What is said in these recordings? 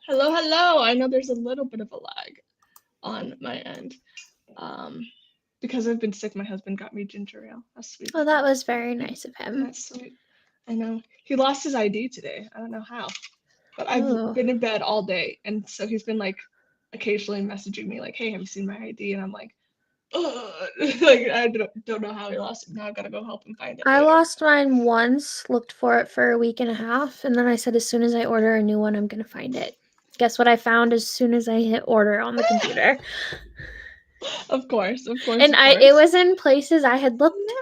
Hello, hello. I know there's a little bit of a lag on my end. Um, because I've been sick, my husband got me ginger ale. That's sweet Oh, of that him. was very nice of him. That's sweet. I know. He lost his ID today. I don't know how. But I've Oh, been in bed all day, and so he's been like occasionally messaging me like, "Hey, have you seen my ID?" And I'm like, "Ugh." Like I don't know how he lost it. Now I've got to go help him find it I later. lost mine once, looked for it for a week and a half, and then I said, as soon as I order a new one, I'm going to find it. Guess what I found as soon as I hit order on the computer? Of course, of course, And of it course. was in places I had looked No.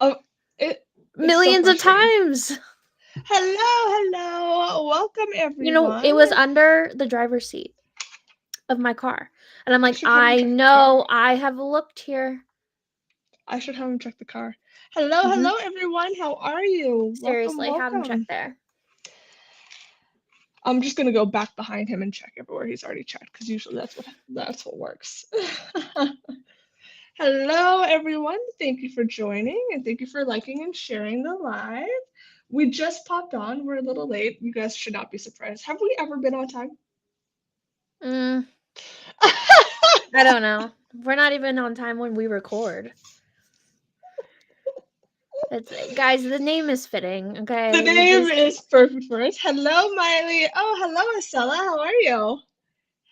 Oh, it's so millions of frustrating. times. Hello, hello. Welcome, It everyone. was under the driver's seat of my car. And I'm I like, should have him I check the car. know, I have looked here. I should have him check the car. Hello, Mm-hmm. hello, everyone. How are you? Welcome, Seriously, have him check welcome. there. I'm just gonna go back behind him and check everywhere he's already checked, because usually that's what works. Hello, everyone. Thank you for joining, and thank you for liking and sharing the live. We just popped on. We're a little late. You guys should not be surprised. Have we ever been on time? Mm, I don't know. We're not even on time when we record. It's guys, the name is fitting, The okay? We name just is perfect for us. Hello, Miley. Oh, hello, Estella. How are you?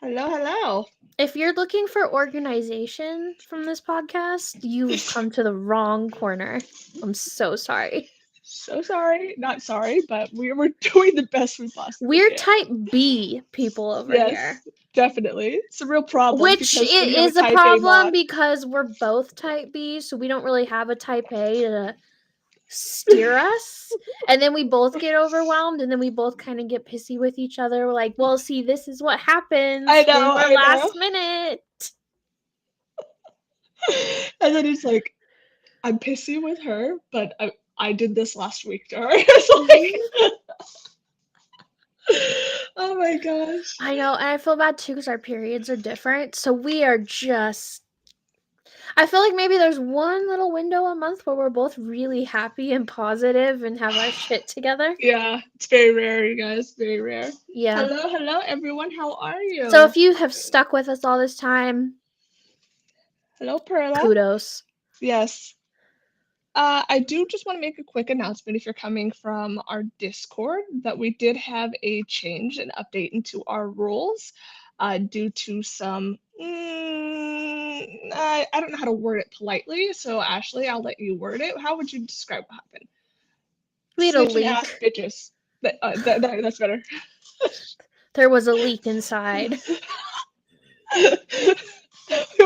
Hello, hello. if you're looking for organization from this podcast, you've come to the wrong corner. I'm so sorry. So sorry. Not sorry, but we're doing the best we possibly We're can. type B people over here. Yes, definitely. It's a real problem Which because when it you have a is a type A problem mod, because we're both type B, so we don't really have a type A to steer us. And then we both get overwhelmed and then we both kind of get pissy with each other. We're like, well, see, this is what happens when we're I know. last minute. And then it's like, I'm pissy with her, but I did this last week to her. It's like, oh my gosh. I know, and I feel bad too because our periods are different. So we are just. I feel like maybe there's one little window a month where we're both really happy and positive and have our shit together. Yeah, it's very rare, you guys. Very rare. Yeah. Hello, hello, everyone. How are So you? if you have stuck with us all this time, Hello, Perla. kudos. Yes. I do just want to make a quick announcement if you're coming from our Discord that we did have a change and update into our rules due to some. I don't know how to word it politely, so Ashley, I'll let you word it. How would you describe what happened? We had a Snitching ass leak. bitches. That's better. There was a leak inside. It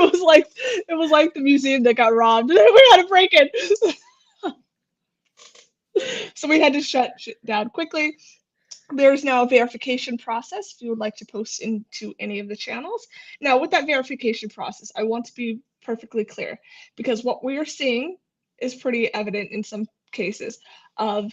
was like the museum that got robbed. We had to break it. So we had to shut shit down quickly. There's now a verification process if you would like to post into any of the channels. Now, with that verification process, I want to be perfectly clear because what we are seeing is pretty evident in some cases of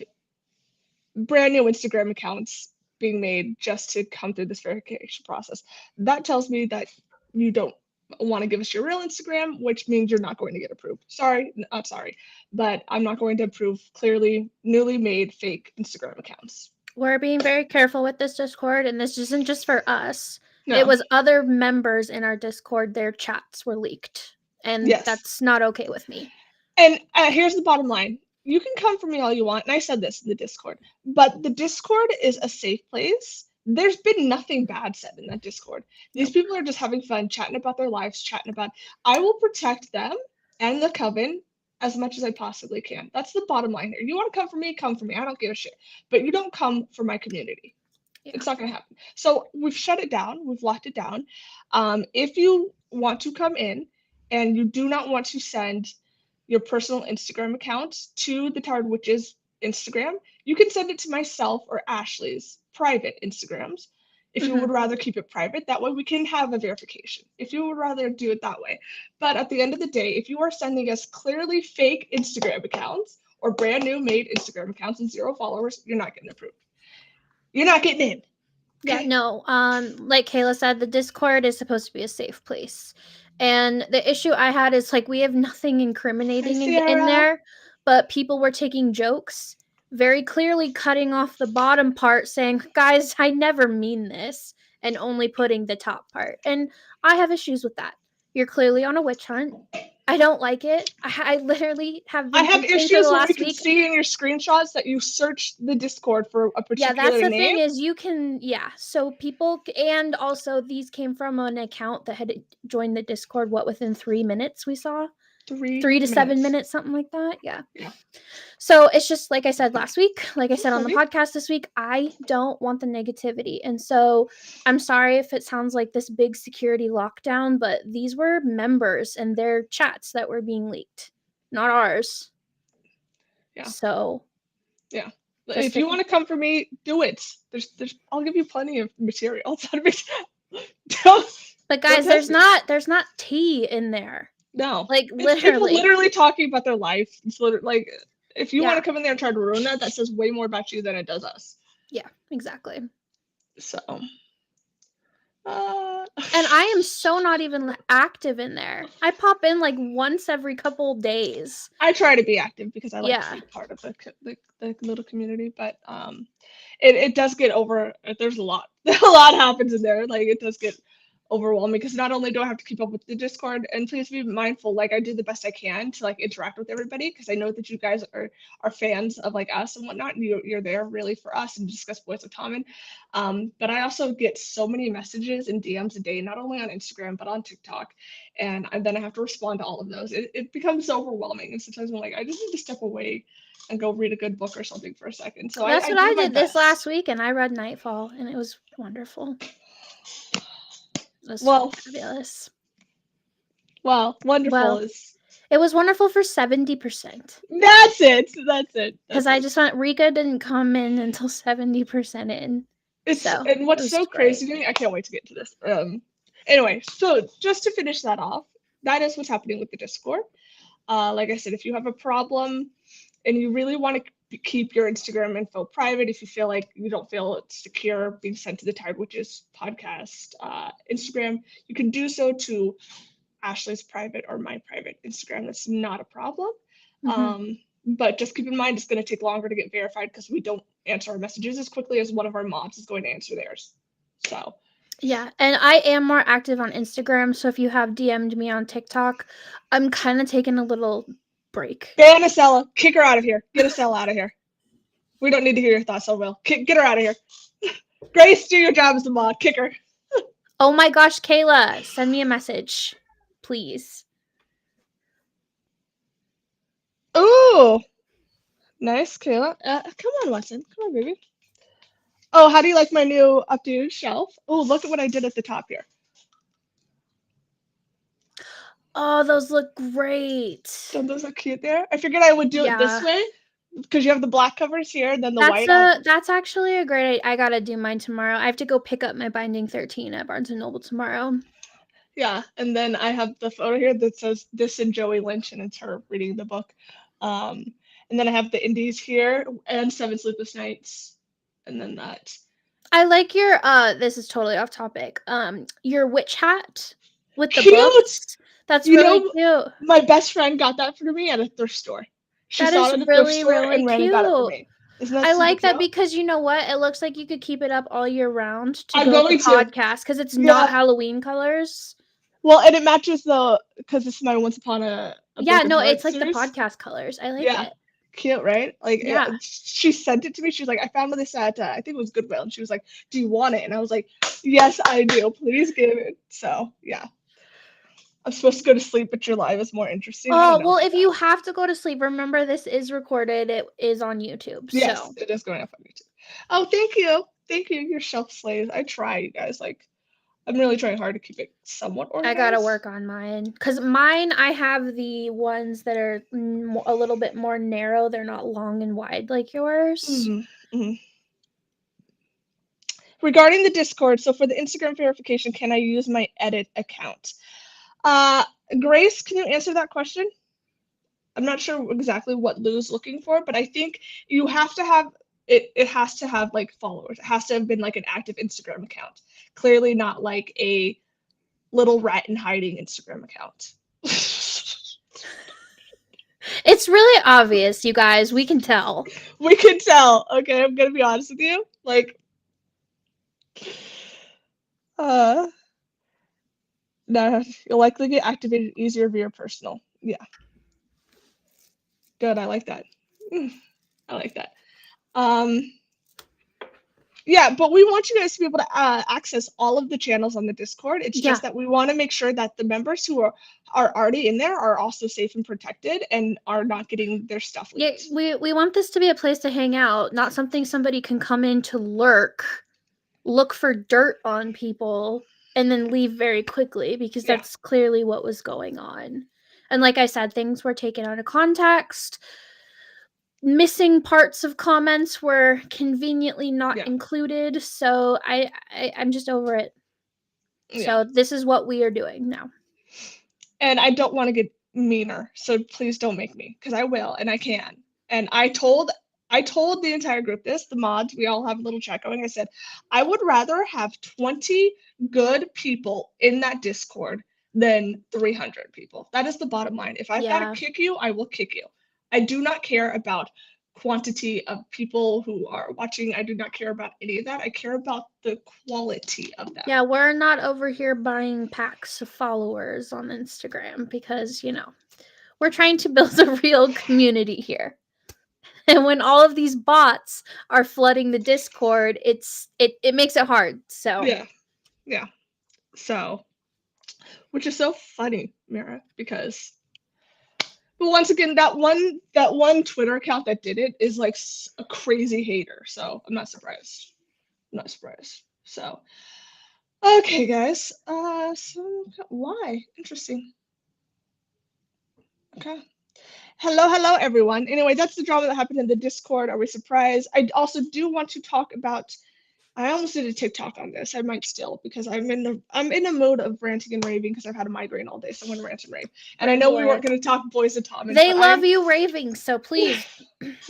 brand new Instagram accounts being made just to come through this verification process. That tells me that you don't want to give us your real Instagram, which means you're not going to get approved. Sorry, not sorry, but I'm not going to approve clearly newly made fake Instagram accounts. We're being very careful with this Discord, and this isn't just for us. It No. was other members in our Discord, their chats were leaked. And Yes. that's not okay with me. And here's the bottom line. You can come for me all you want, and I said this in the Discord, but the Discord is a safe place. There's been nothing bad said in that Discord. These Nope. people are just having fun, chatting about their lives, chatting about. I will protect them and the coven as much as I possibly can. That's the bottom line here. You want to come for me, come for me. I don't give a shit. But you don't come for my community. Yeah. It's not going to happen. So we've shut it down. We've locked it down. If you want to come in and you do not want to send your personal Instagram account to the Tired Witches Instagram, you can send it to myself or Ashley's private Instagrams. If you would rather keep it private, that way we can have a verification. If you would rather do it that way. But at the end of the day, if you are sending us clearly fake Instagram accounts or brand new made Instagram accounts and 0 followers, you're not getting approved. You're not getting in. Yeah, no. Like Kayla said, the Discord is supposed to be a safe place. And the issue I had is like we have nothing Hi, incriminating in Sierra. there, but people were taking jokes, very clearly cutting off the bottom part, saying, "Guys, I never mean this." and only putting the top part. And I have issues with that. You're clearly on a witch hunt. I don't like it. I literally have I been have thinking for issues the where we last can week. see in your screenshots that you searched the Discord for a Yeah, particular that's the name. thing is you can, so people, and also these came from an account that had joined the Discord, within 3 minutes we saw? 3 to 7 minutes, something like that. Yeah. So it's just like I said last week, like I said on the podcast this week, I don't want the negativity. And so I'm sorry if it sounds like this big security lockdown, but these were members and their chats that were being leaked, not ours. Yeah. So yeah. If you want to come for me, do it. I'll give you plenty of material. But guys, there's not tea in there. No. Like It's people literally talking about their life. It's literally like if you want to come in there and try to ruin that says way more about you than it does us. Yeah, exactly. So and I am so not even active in there. I pop in like once every couple days. I try to be active because I like to be part of the little community, but it does get over. There's a lot happens in there. Like it does get overwhelming because not only do I have to keep up with the Discord, and please be mindful, like I do the best I can to like interact with everybody because I know that you guys are fans of like us and whatnot, and you're there really for us and discuss points of common. But I also get so many messages and DMs a day, not only on Instagram but on TikTok, and then I have to respond to all of those. It becomes overwhelming, and sometimes I'm like, I just need to step away and go read a good book or something for a second. So that's what I did this last week, and I read NightFall, and it was wonderful. It was fabulous. Well, wonderful it was wonderful for 70%. That's it. Because I just went, Rika didn't come in until 70% in. And what's so crazy to me, I can't wait to get to this. Anyway, so just to finish that off, that is what's happening with the Discord. Like I said, if you have a problem and you really want to keep your Instagram info private, if you feel like you don't feel it's secure being sent to the Tired Witches podcast Instagram, you can do so to Ashley's private or my private Instagram. That's not a problem. But just keep in mind, it's going to take longer to get verified because we don't answer our messages as quickly as one of our mods is going to answer theirs. So yeah, and I am more active on Instagram, so if you have DM'd me on TikTok, I'm kind of taking a little break. Ban Acela, kick her out of here. Get Acela out of here. We don't need to hear your thoughts, so Will. Get her out of here. Grace, do your job as a mod. Kick her. Oh my gosh, Kayla, send me a message, please. Ooh, nice, Kayla. Come on, Watson. Come on, baby. Oh, how do you like my new updated shelf? Oh, look at what I did at the top here. Oh, those look great. Don't those look cute there? I figured I would do it this way because you have the black covers here, and then the white. That's actually a great. I gotta do mine tomorrow. I have to go pick up my Binding 13 at Barnes & Noble tomorrow. Yeah, and then I have the photo here that says this and Joey Lynch, and it's her reading the book. And then I have the indies here and 7 Sleepless Nights, and then that. I like your this is totally off topic. Your witch hat with the books. That's really cute. My best friend got that for me at a thrift store. She saw it at a thrift store and ran and got it for me. I like that because you know what? It looks like you could keep it up all year round to go to the podcast because it's not Halloween colors. Well, and it matches because this is my Once Upon a it's like series. The podcast colors. I like it. Cute, right? Like, she sent it to me. She was like, I found this at, I think it was Goodwill. And she was like, do you want it? And I was like, yes, I do. Please give it. So, yeah. I'm supposed to go to sleep, but your live is more interesting. Oh, well, if you have to go to sleep, remember this is recorded. It is on YouTube. Yes, it is going up on YouTube. Oh, thank you. Thank you. Your shelf slays. I try, you guys. Like, I'm really trying hard to keep it somewhat organized. I gotta work on mine because mine, I have the ones that are a little bit more narrow. They're not long and wide like yours. Regarding the Discord, so for the Instagram verification, can I use my edit account? Grace, can you answer that question? I'm not sure exactly what Lou's looking for, but I think you have to have it has to have like followers. It has to have been like an active Instagram account. Clearly not like a little rat in hiding Instagram account. It's really obvious, you guys. We can tell. We can tell. Okay, I'm gonna be honest with you. Like, You'll likely get activated easier via personal. Yeah, good. I like that. I like that. Um, yeah, but we want you guys to be able to access all of the channels on the Discord. It's Yeah. just that we want to make sure that the members who are already in there are also safe and protected and are not getting their stuff Yeah, leaked. we want this to be a place to hang out, not something somebody can come in to lurk, look for dirt on people, and then leave very quickly, because Yeah. that's clearly what was going on. And like I said, things were taken out of context. Missing parts of comments were conveniently not Yeah. included, so I'm just over it. Yeah. So this is what we are doing now. And I don't want to get meaner, so please don't make me, because I will and I can. And I told the entire group this, the mods, we all have a little chat going. I said, I would rather have 20 good people in that Discord than 300 people. That is the bottom line. If I've got Yeah. to kick you, I will kick you. I do not care about quantity of people who are watching. I do not care about any of that. I care about the quality of them. Yeah, we're not over here buying packs of followers on Instagram because, we're trying to build a real community here. And when all of these bots are flooding the Discord, it makes it hard. So Yeah. So, which is so funny, Mira, because but once again, that one Twitter account that did it is like a crazy hater. So I'm not surprised. I'm not surprised. So, okay, guys. So why? Interesting. Okay. Hello, everyone. Anyway, that's the drama that happened in the Discord. Are we surprised? I also do want to talk about. I almost did a TikTok on this. I might still, because I'm in a mode of ranting and raving because I've had a migraine all day. So I'm gonna rant and rave. And I know we weren't gonna talk Boys Atomic. They love you raving, so please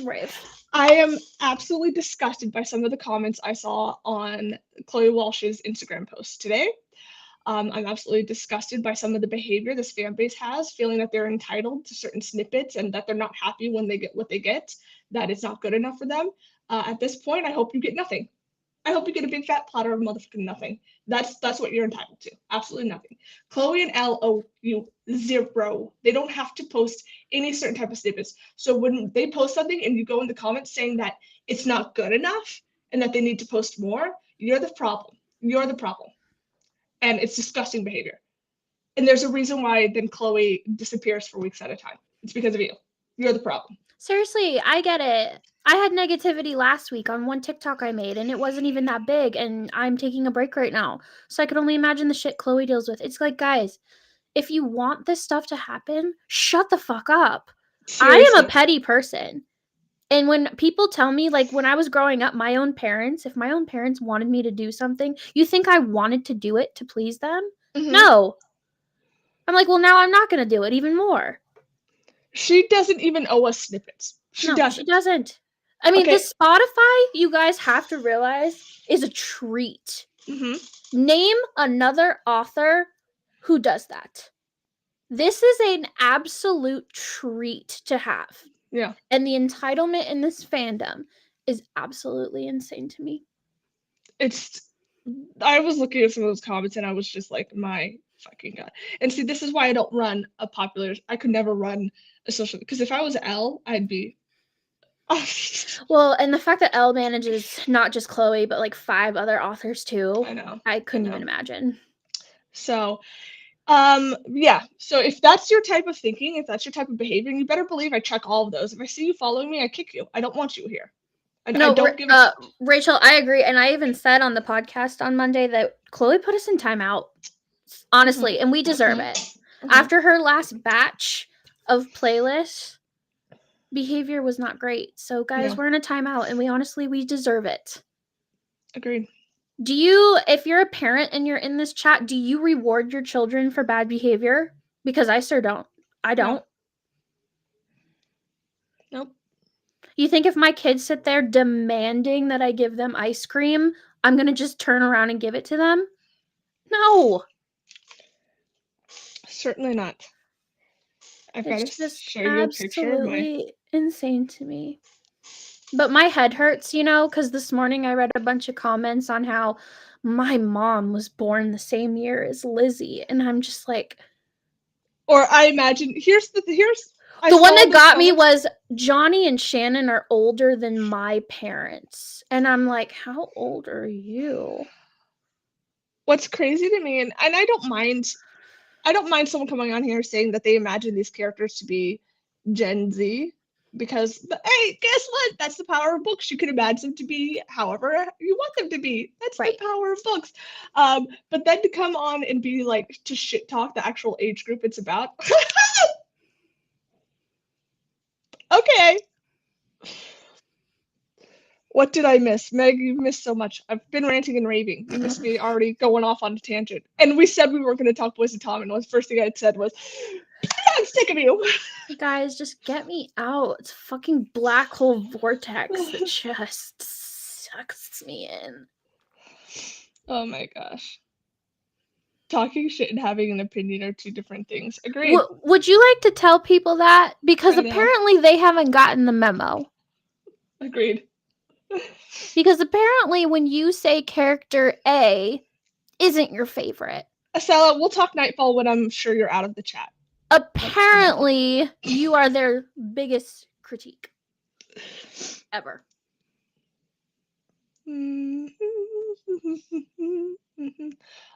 rave. I am absolutely disgusted by some of the comments I saw on Chloe Walsh's Instagram post today. I'm absolutely disgusted by some of the behavior this fan base has, feeling that they're entitled to certain snippets and that they're not happy when they get what they get, that it's not good enough for them. At this point, I hope you get nothing. I hope you get a big fat platter of motherfucking nothing. That's what you're entitled to. Absolutely nothing. Chloe and Elle owe you zero. They don't have to post any certain type of snippets. So when they post something and you go in the comments saying that it's not good enough and that they need to post more, you're the problem. You're the problem. And it's disgusting behavior. And there's a reason why then Chloe disappears for weeks at a time. It's because of you. You're the problem. Seriously, I get it. I had negativity last week on one TikTok I made, and it wasn't even that big, and I'm taking a break right now. So I could only imagine the shit Chloe deals with. It's like, guys, if you want this stuff to happen, shut the fuck up. Seriously. I am a petty person. And when people tell me, like when I was growing up, if my own parents wanted me to do something, you think I wanted to do it to please them? Mm-hmm. No. I'm like, well, now I'm not going to do it even more. She doesn't even owe us snippets. She doesn't. I mean, this Spotify, you guys have to realize, is a treat. Mm-hmm. Name another author who does that. This is an absolute treat to have. Yeah. And the entitlement in this fandom is absolutely insane to me. I was looking at some of those comments and I was just like, my fucking God. And see, this is why I don't run I could never run a social, because if I was Elle, I'd be. Well, and the fact that Elle manages not just Chloe, but like 5 other authors too. I know. I couldn't even imagine. So, yeah. So if that's your type of thinking, if that's your type of behavior, you better believe I check all of those. If I see you following me, I kick you. I don't want you here. No, Rachel, I agree. And I even said on the podcast on Monday that Chloe put us in timeout. Honestly, and we deserve it. After her last batch of playlists, behavior was not great. So guys, we're in a timeout and we deserve it. Agreed. If you're a parent and you're in this chat, do you reward your children for bad behavior? Because I sure don't. I don't. Nope. You think if my kids sit there demanding that I give them ice cream, I'm going to just turn around and give it to them? No. Certainly not. I've got to show you a picture of my... absolutely insane to me. But my head hurts, because this morning I read a bunch of comments on how my mom was born the same year as Lizzie, and I'm just like, Or I imagine I the one saw that this got me comment. was Johnny and Shannon are older than my parents, and I'm like, how old are you? What's crazy to me, and I don't mind someone coming on here saying that they imagine these characters to be Gen Z because hey, guess what? That's the power of books. You can imagine them to be however you want them to be. That's the Right. power of books. But then to come on and be like to shit talk the actual age group it's about. Okay. What did I miss? Meg, you missed so much. I've been ranting and raving. You missed me already going off on a tangent. And we said we weren't going to talk Boys of Tom, and the first thing I said was, I'm sick of you. Guys, just get me out. It's a fucking black hole vortex that just sucks me in. Oh my gosh. Talking shit and having an opinion are two different things. Agreed. Would you like to tell people that? Because I know. apparently they haven't gotten the memo. Agreed. Because apparently when you say character A isn't your favorite, Estella, we'll talk Nightfall when I'm sure you're out of the chat. apparently you are their biggest critique ever.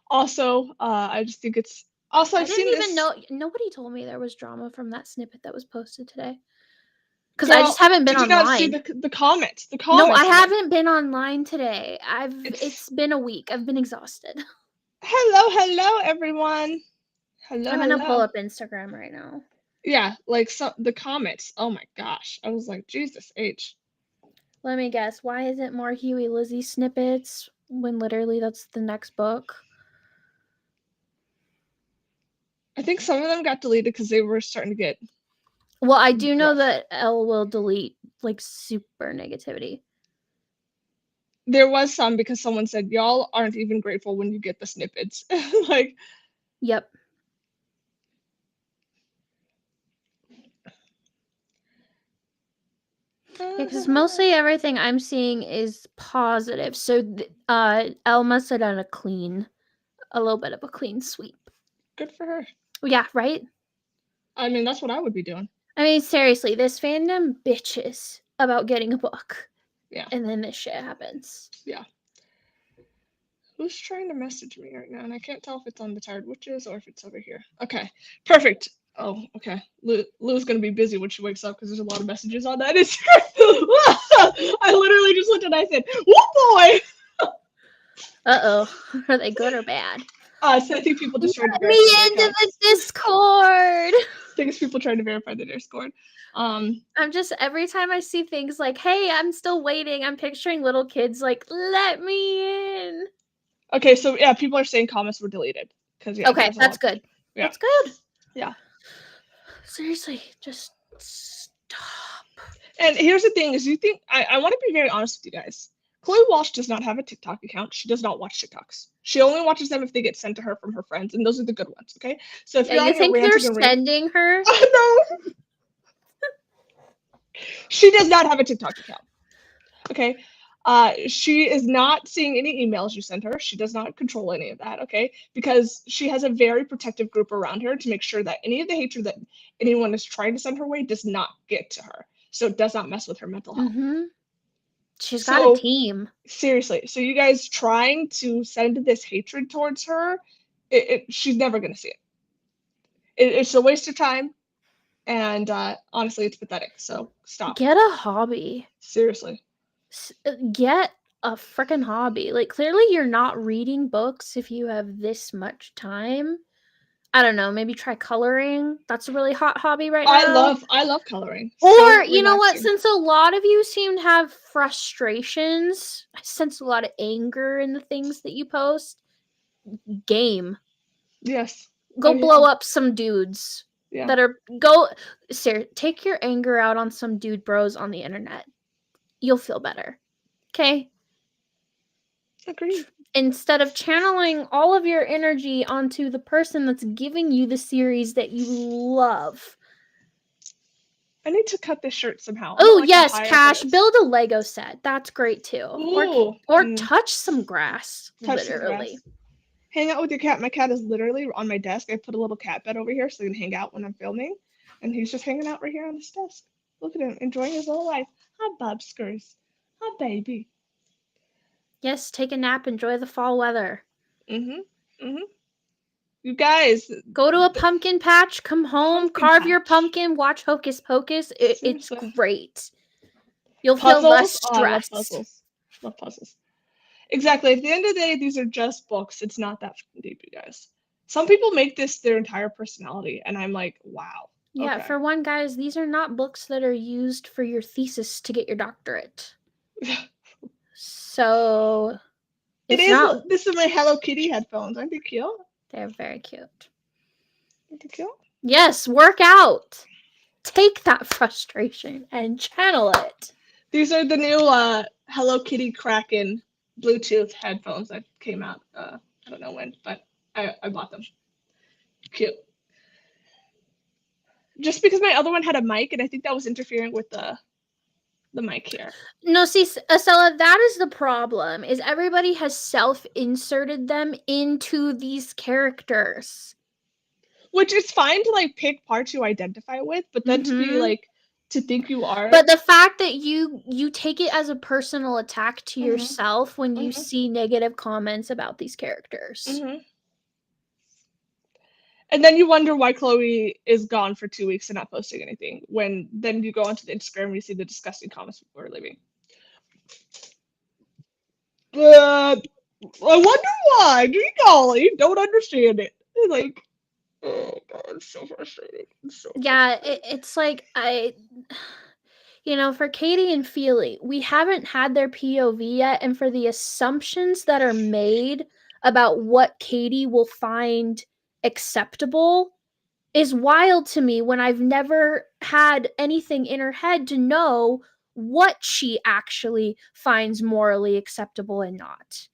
Also, I just think it's also I I've seen didn't this. even know. Nobody told me there was drama from that snippet that was posted today. Because I Girl, just haven't been did you not see online. the comments? The No, comments. I haven't been online today. It's It's been a week. I've been exhausted. hello everyone. I'm gonna pull Hello. up Instagram right now. Yeah, like the comments. Oh my gosh. I was like, Jesus H. Let me guess. Why isn't more Huey Lizzie snippets when literally that's the next book? I think some of them got deleted because they were starting to get. Well, I do know rough. that Elle will delete like super negativity. There was some because someone said y'all aren't even grateful when you get the snippets. Like, Yep. Because mostly everything I'm seeing is positive. So Elle must have done a little bit of a clean sweep. good for her. Yeah, right? I mean, that's what I would be doing. I mean, seriously, this fandom bitches about getting a book. Yeah. And then this shit happens. Yeah. Who's trying to message me right now? And I can't tell if it's on the Tired Witches or if it's over here. Okay. Perfect. Oh, okay. Lou's gonna be busy when she wakes up because there's a lot of messages on that Instagram. I literally just looked and I said, "Whoa, boy!" Uh-oh. Are they good or bad? So I think people just trying to Let verify me their into accounts. the Discord. I think it's people trying to verify their Discord. I'm just every time I see things like, "Hey, I'm still waiting," I'm picturing little kids like, "Let me in." Okay, so yeah, people are saying comments were deleted because yeah, Okay, there's a that's lot. good. Yeah. That's good. Yeah. Seriously, just stop. And here's the thing: is you think I want to be very honest with you guys. Chloe Walsh does not have a TikTok account. She does not watch TikToks. She only watches them if they get sent to her from her friends, and those are the good ones. Okay, so if Yeah, you're you on here think they're ranting and raving, sending her? oh no, she does not have a TikTok account. Okay, she is not seeing any emails you send her. She does not control any of that. Okay, because she has a very protective group around her to make sure that any of the hatred that anyone is trying to send her way does not get to her. So it does not mess with her mental health. Mm-hmm. She's got a So team. seriously, so you guys trying to send this hatred towards her, she's never gonna see it. It's a waste of time, and honestly, it's pathetic. So stop. Get a hobby. Seriously. Get a freaking hobby. Like, clearly you're not reading books if you have this much time. I don't know, maybe try coloring. That's a really hot hobby right now. I love coloring. Or, So you know what, relaxing. since a lot of you seem to have frustrations, I sense a lot of anger in the things that you post. Game. Yes. Go Oh, yeah. blow up some dudes Yeah. that are Sarah, take your anger out on some dude bros on the internet. You'll feel better. Okay? Agreed. Instead of channeling all of your energy onto the person that's giving you the series that you love. I need to cut this shirt somehow. Oh, like yes, how high up Cash, it is. build a Lego set. That's great too. Ooh. Or touch some grass, Touch some literally. grass. Hang out with your cat. My cat is literally on my desk. I put a little cat bed over here so he can hang out when I'm filming. And he's just hanging out right here on this desk. Look at him, enjoying his little life. Hi, Bobskers. Hi, baby. Yes, take a nap, enjoy the fall weather. You guys. Go to a pumpkin patch, come home, carve your pumpkin, watch Hocus Pocus. It's great. You'll feel less Puzzles? Oh, I love stressed. puzzles. Love puzzles. Exactly. At the end of the day, these are just books. It's not that deep, you guys. Some people make this their entire personality, and I'm like, wow. Yeah, Okay. for one, guys, these are not books that are used for your thesis to get your doctorate. So It is. Not... This is my Hello Kitty headphones. Aren't they cute? They're very cute. Aren't they cute? Yes, work out. Take that frustration and channel it. These are the new Hello Kitty Kraken Bluetooth headphones that came out. I don't know when, but I bought them. Cute. Just because my other one had a mic, and I think that was interfering with the mic here. No, see, Acela, that is the problem, is everybody has self-inserted them into these characters. Which is fine to, like, pick parts you identify with, but then to be, like, to think you are... But the fact that you take it as a personal attack to yourself when you see negative comments about these characters. And then you wonder why Chloe is gone for 2 weeks and not posting anything, when then you go onto the Instagram and you see the disgusting comments people are leaving. I wonder why. Golly, don't understand it. Like, oh God, it's so frustrating. It's like for Katie and Feely, we haven't had their POV yet, and for the assumptions that are made about what Katie will find acceptable is wild to me when I've never had anything in her head to know what she actually finds morally acceptable and not.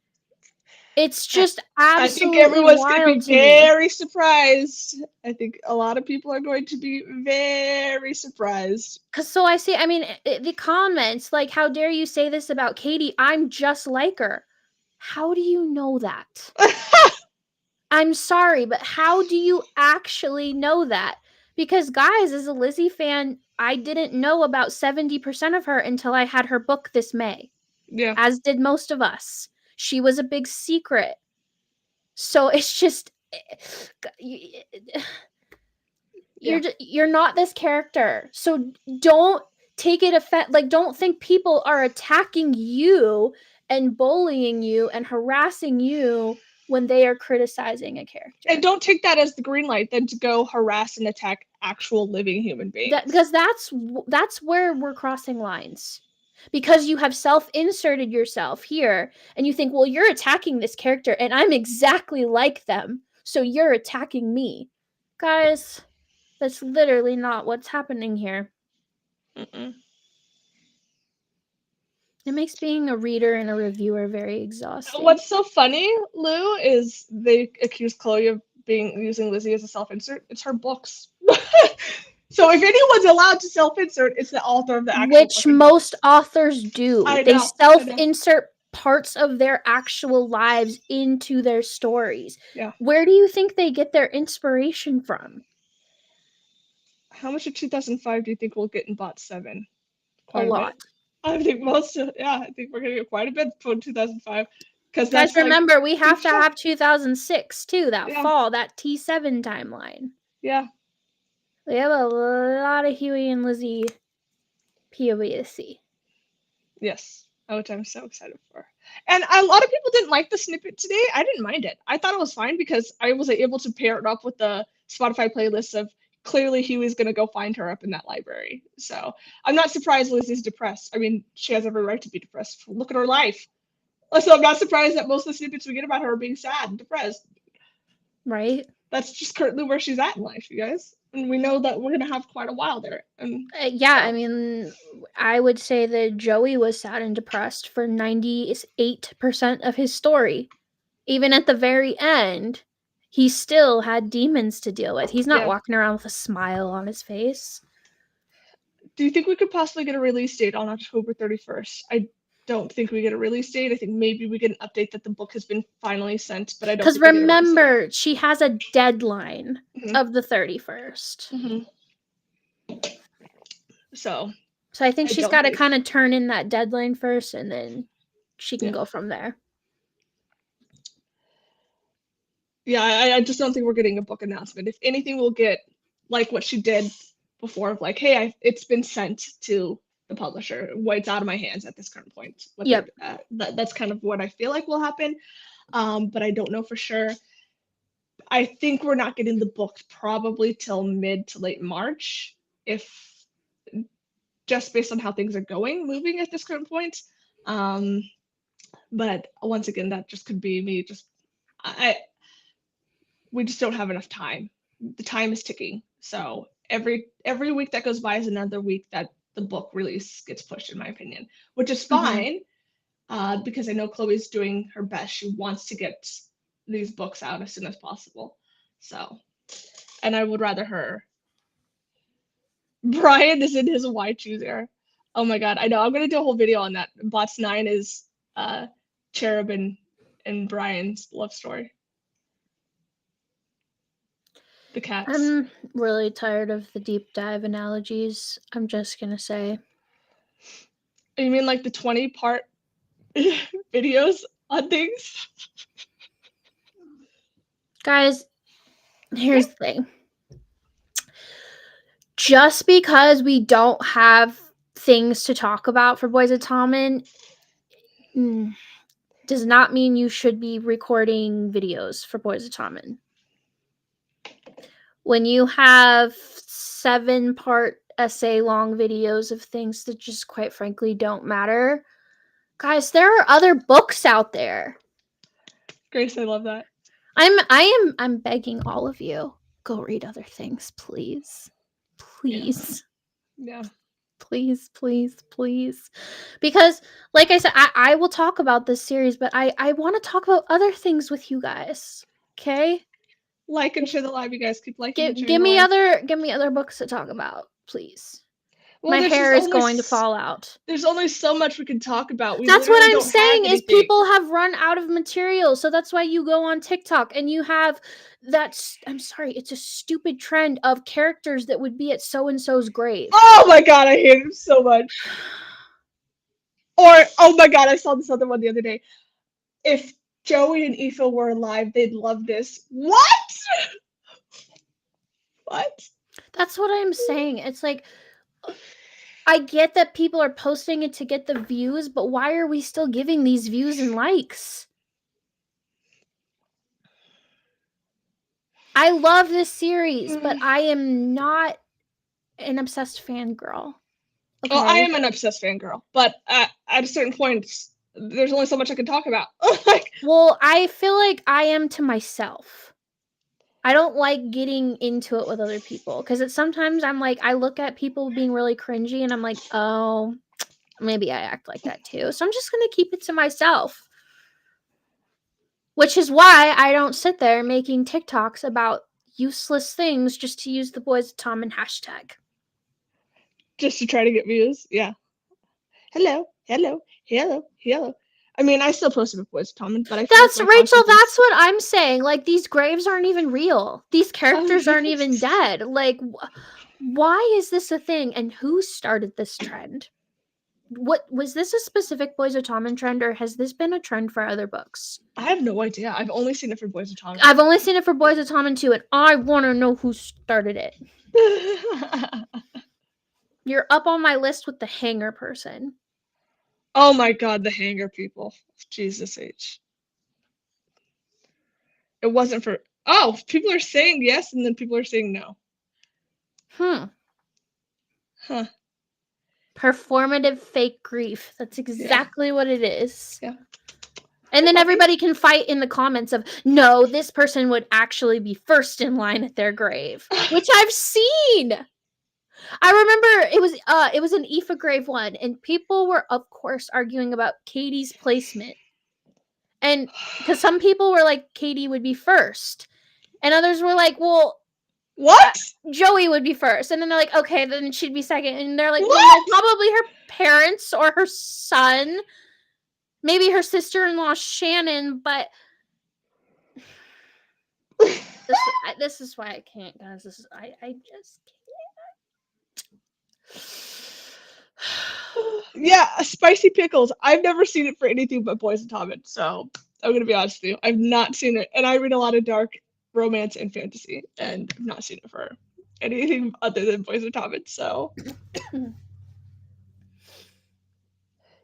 It's just absolutely wild to me. I think everyone's going to be very surprised. I think a lot of people are going to be very surprised. So I see, the comments, like, how dare you say this about Katie? I'm just like her. How do you know that? I'm sorry, but how do you actually know that? Because, guys, as a Lizzie fan, I didn't know about 70% of her until I had her book this May. Yeah. As did most of us. She was a big secret. So it's just... You're not this character. So don't take it don't think people are attacking you and bullying you and harassing you when they are criticizing a character. And don't take that as the green light then to go harass and attack actual living human beings. Because that's where we're crossing lines. Because you have self-inserted yourself here and you think, well, you're attacking this character and I'm exactly like them, so you're attacking me. Guys, that's literally not what's happening here. It makes being a reader and a reviewer very exhausting. What's so funny, Lou, is they accuse Chloe of using Lizzie as a self-insert. It's her books. So if anyone's allowed to self-insert, it's the author of the actual Which most authors do. They self-insert parts of their actual lives into their stories. Yeah. Where do you think they get their inspiration from? How much of 2005 do you think we'll get in BOT 7? Quite a lot. Bit. I think I think we're gonna get quite a bit from 2005. Because guys, remember, we have to have 2006 too. That fall, that T7 timeline. Yeah. We have a lot of Huey and Lizzie POV to see. Yes, which I'm so excited for. And a lot of people didn't like the snippet today. I didn't mind it. I thought it was fine because I was able to pair it up with the Spotify playlist of clearly Huey's going to go find her up in that library. So I'm not surprised Lizzie's depressed. I mean, she has every right to be depressed. Look at her life. So I'm not surprised that most of the snippets we get about her are being sad and depressed. Right. That's just currently where she's at in life, you guys. And we know that we're going to have quite a while there. And I mean, I would say that Joey was sad and depressed for 98% of his story. Even at the very end, he still had demons to deal with. He's not walking around with a smile on his face. Do you think we could possibly get a release date on October 31st? I don't think we get a release date. I think maybe we get an update that the book has been finally sent, but I don't Because think we get a release date. remember, she has a deadline Mhm. of the 31st. So I think she's don't got to think- kind of turn in that deadline first, and then she can Yeah. go from there. Yeah, I just don't think we're getting a book announcement. If anything, we'll get like what she did before of like, hey, it's been sent to the publisher. It's out of my hands at this current point. Yep. That's kind of what I feel like will happen, but I don't know for sure. I think we're not getting the book probably till mid to late March, if just based on how things are moving at this current point. But once again, that just could be me. We just don't have enough time. The time is ticking. So every week that goes by is another week that the book release gets pushed, in my opinion, which is fine, because I know Chloe's doing her best. She wants to get these books out as soon as possible. So, and I would rather her. Brian is in his Y chooser. Oh my god, I know. I'm gonna do a whole video on that. Bots 9 is Cherub and Brian's love story. The cats. I'm really tired of the deep dive analogies. I'm just gonna say. You mean like the 20-part videos on things? Guys, here's the thing. Just because we don't have things to talk about for Boys of Tommen does not mean you should be recording videos for Boys of Tommen. When you have 7-part essay long videos of things that just quite frankly don't matter, guys, there are other books out there. Grace, I love that. I'm begging all of you, go read other things, please. Please. Yeah. Please, please, please. Because, like I said, I will talk about this series, but I want to talk about other things with you guys. Okay? Like and share the live, you guys. Keep liking and sharing Give me the live. other books to talk about, please. Well, My there's hair just is going to fall out. There's only so much we can talk about. That's what I'm don't saying have is anything. people have run out of material. So that's why you go on TikTok and you have I'm sorry, it's a stupid trend of characters that would be at so-and-so's grave. Oh my god, I hate him so much. Or, oh my god, I saw this other one the other day. If Joey and Aoife were alive, they'd love this. What? What? That's what I'm saying. It's like, I get that people are posting it to get the views, but why are we still giving these views and likes? I love this series, but I am not an obsessed fangirl. Okay. Well, I am an obsessed fangirl, but at a certain point, there's only so much I can talk about. Well, I feel like I am to myself. I don't like getting into it with other people because sometimes I'm like, I look at people being really cringy and I'm like, oh, maybe I act like that too. So I'm just going to keep it to myself. Which is why I don't sit there making TikToks about useless things just to use the Boys of Tommen hashtag. Just to try to get views? Yeah. Hello. I mean, I still post with Boys of Tommen, but that's Rachel. That's what I'm saying. Like, these graves aren't even real. These characters aren't even dead. Like, why is this a thing? And who started this trend? What was this a specific Boys of Tommen trend, or has this been a trend for other books? I have no idea. I've only seen it for Boys of Tommen. I've only seen it for Boys of Tommen too, and I want to know who started it. You're up on my list with the hanger person. Oh my god, the hanger people. Jesus H. It wasn't for... Oh, people are saying yes, and then people are saying no. Huh. Performative fake grief. That's exactly what it is. Yeah. And then everybody can fight in the comments of, no, this person would actually be first in line at their grave, which I've seen. I remember it was an Aoife grave one, and people were, of course, arguing about Katie's placement. And because some people were like, Katie would be first. And others were like, well, What? Joey would be first, and then they're like, okay, then she'd be second, and they're like, well, What? probably her parents or her son, maybe her sister-in-law Shannon, but this is why I can't, guys. This is I just can't. Yeah, spicy pickles. I've never seen it for anything but Boys and Tommen, so I'm gonna be honest with you. I've not seen it, and I read a lot of dark romance and fantasy, and I've not seen it for anything other than Boys and Tommen. So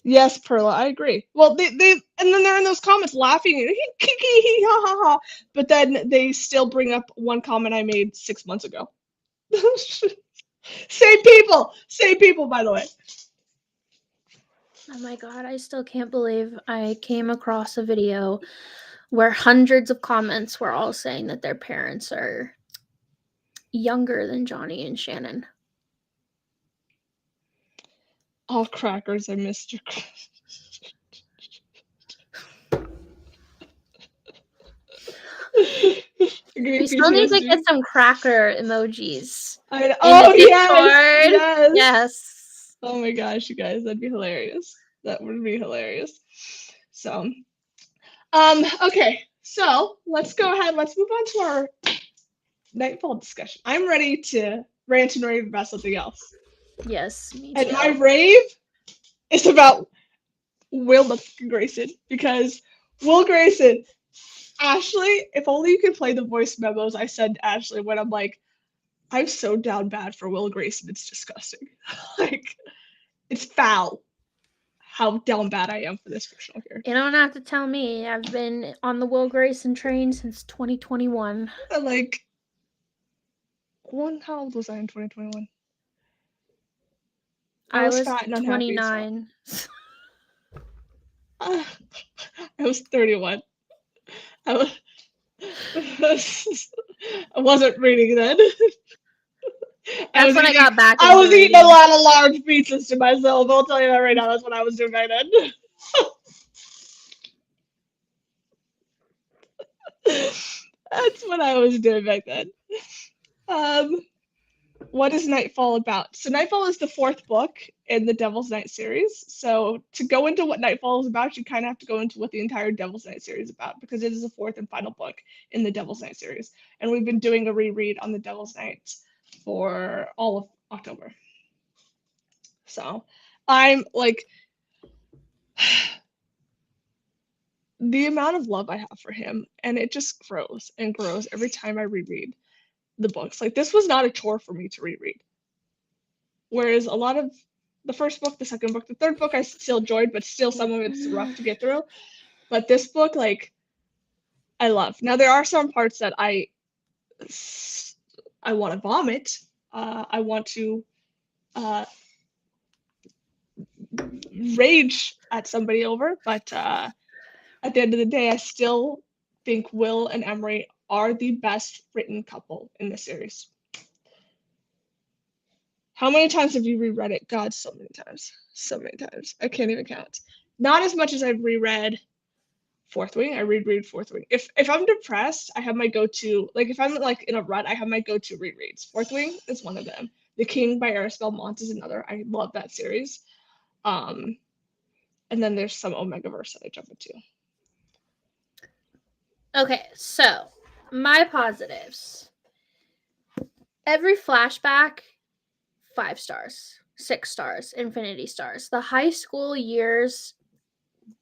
yes, Perla, I agree. Well, they and then they're in those comments laughing and hee ha ha ha, but then they still bring up one comment I made 6 months ago. Same people, by the way. Oh my god, I still can't believe I came across a video where hundreds of comments were all saying that their parents are younger than Johnny and Shannon. All crackers, I missed your We still need to get some cracker emojis. Oh, yes. Oh my gosh, you guys, that'd be hilarious. That would be hilarious. So, okay, so let's go ahead. Let's move on to our NightFall discussion. I'm ready to rant and rave about something else. Yes, me too. And my rave is about Will Grayson, because Will Grayson, Ashley, if only you could play the voice memos I send Ashley when I'm like, I'm so down bad for Will Grayson, it's disgusting. Like, it's foul how down bad I am for this fictional character. You don't have to tell me. I've been on the Will Grayson train since 2021. Like, how old was I in 2021? I was fat and 29. So. I was 31. I wasn't reading then. That's when I got back. I was eating a lot of large pizzas to myself. I'll tell you that right now. That's what I was doing back then. That's what I was doing back then. What is NightFall about? So NightFall is the 4th book in the Devil's Night series. So to go into what NightFall is about, you kind of have to go into what the entire Devil's Night series is about, because it is the 4th and final book in the Devil's Night series. And we've been doing a reread on the Devil's Night for all of October. So I'm like, the amount of love I have for him, and it just grows and grows every time I reread the books. Like, this was not a chore for me to reread. Whereas a lot of the first book, the second book, the third book I still enjoyed, but still some of it's rough to get through. But this book, like, I love. Now, there are some parts that I want to vomit. I want to rage at somebody over, but at the end of the day, I still think Will and Emory are the best written couple in the series. How many times have you reread it? God, so many times. So many times. I can't even count. Not as much as I've reread Fourth Wing. I reread Fourth Wing. If I'm depressed, I have my go-to, like if I'm like in a rut, I have my go-to rereads. Fourth Wing is one of them. The King by Eris Belmont is another. I love that series. And then there's some Omegaverse that I jump into. Okay, so my positives. Every flashback, 5 stars, 6 stars, infinity stars. The high school years,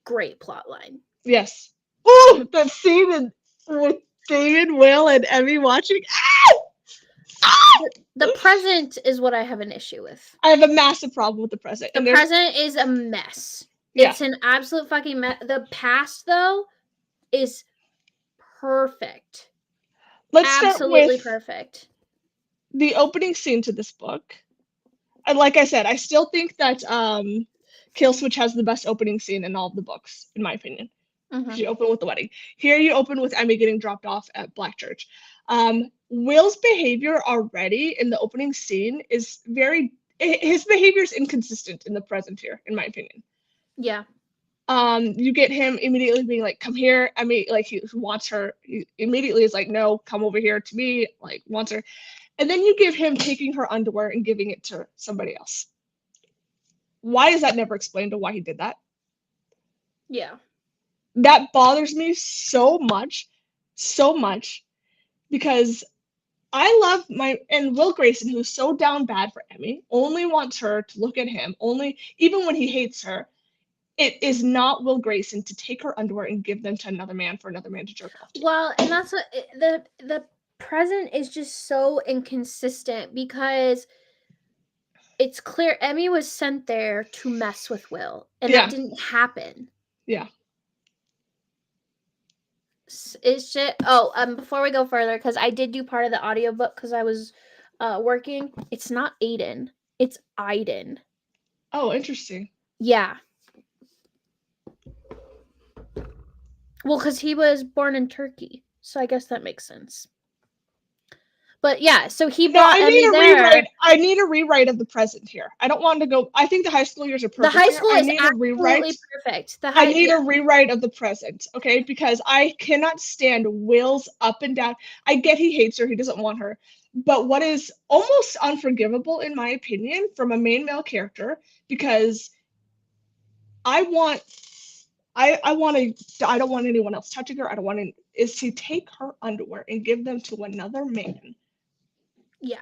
great plot line. Yes. Oh, that scene with David, Will, and Emmy watching. The present is what I have an issue with. I have a massive problem with the present. The present is a mess. Yeah. It's an absolute fucking mess. The past, though, is perfect. Let's absolutely start with perfect. The opening scene to this book. And like I said, I still think that Killswitch has the best opening scene in all of the books, in my opinion. Mm-hmm. You open with the wedding. Here you open with Emmy getting dropped off at Black Church. Will's behavior already in the opening scene is his behavior is inconsistent in the present here, in my opinion. Yeah. You get him immediately being like, "Come here." I mean, like he wants her. He immediately is like, "No, come over here to me." Like wants her, and then you give him taking her underwear and giving it to somebody else. Why is that never explained to why he did that? Yeah. That bothers me so much, because I love my and Will Grayson, who's so down bad for Emmy, only wants her to look at him. Only even when he hates her, it is not Will Grayson to take her underwear and give them to another man for another man to jerk off to. Well, and that's what the present is just so inconsistent because it's clear Emmy was sent there to mess with Will, and that Yeah, didn't happen. yeah. It's just before we go further, because I did do part of the audiobook because I was working. It's not Aiden, it's Aiden. Oh, interesting. Yeah. Well, because he was born in Turkey, so I guess that makes sense. But yeah, so he No, brought Emmy there. I need a rewrite of the present here. I don't want to go. I think the high school years are The perfect high here. school I is need a rewrite. absolutely perfect. I need a rewrite of the present, okay? Because I cannot stand Will's up and down. I get he hates her, he doesn't want her. But what is almost unforgivable, in my opinion, from a main male character, because I want, I want to, I don't want anyone else touching her. I don't want to, is to take her underwear and give them to another man. Yeah.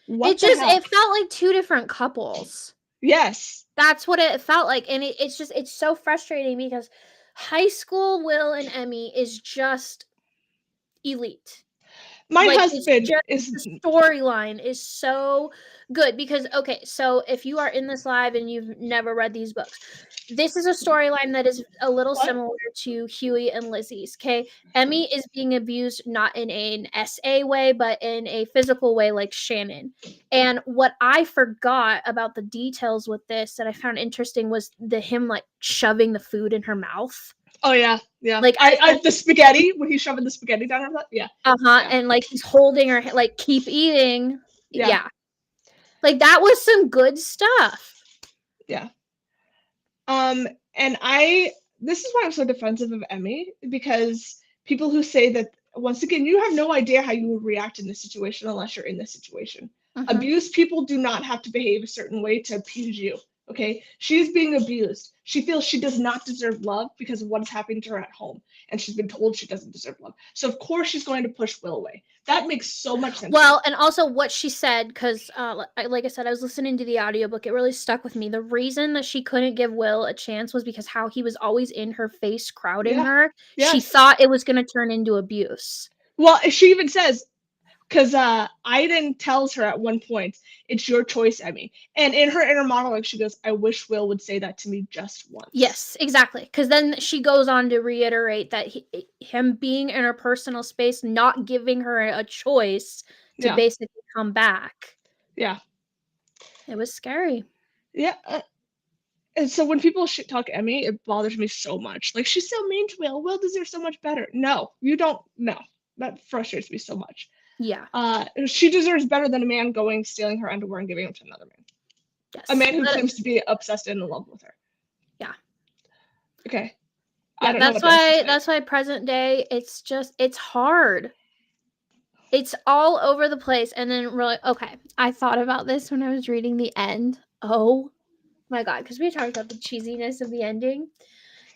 What the hell? It felt like two different couples. Yes. That's what it felt like. And it's so frustrating because high school Will and Emmy is just elite. My Like, husband it's just the storyline is so good because okay, so if you are in this live and you've never read these books, this is a storyline that is a little what? similar to Huey and Lizzie's. Okay, Emmy is being abused not in an SA way, but in a physical way, like Shannon. And what I forgot about the details with this that I found interesting was him like shoving the food in her mouth. Oh yeah, yeah. Like I the spaghetti when he's shoving the spaghetti down her butt. Yeah. Yeah. and like he's holding her like keep eating. Yeah. Yeah. Like that was some good stuff. Yeah. And I this is why I'm so defensive of Emmy, because people who say that, once again, you have no idea how you would react in this situation unless you're in this situation. Mhm. Abused people do not have to behave a certain way to appease you. Okay, she's being abused. She feels she does not deserve love because of what is happening to her at home, and she's been told she doesn't deserve love. So of course she's going to push Will away. That makes so much sense. Well, and also what she said, because like I said, I was listening to the audiobook. It really stuck with me. The reason that she couldn't give Will a chance was because how he was always in her face, crowding Yeah. her. Yes. She thought it was going to turn into abuse. Well, she even says, because Aiden tells her at one point, "It's your choice, Emmy." And in her inner monologue, she goes, "I wish Will would say that to me just once." Yes, exactly. Because then she goes on to reiterate that him being in her personal space, not giving her a choice to basically come back. Yeah. It was scary. Yeah. And so when people shit talk Emmy, it bothers me so much. Like, she's so mean to Will. Will deserves so much better. No, you don't. No, that frustrates me so much. Yeah. She deserves better than a man going, stealing her underwear and giving them to another man. Yes. A man who claims to be obsessed and in love with her. Yeah. Okay. Yeah, I don't know what else to say. that's why present day, it's hard. It's all over the place. And then really, okay, I thought about this when I was reading the end. Oh my god, because we talked about the cheesiness of the ending.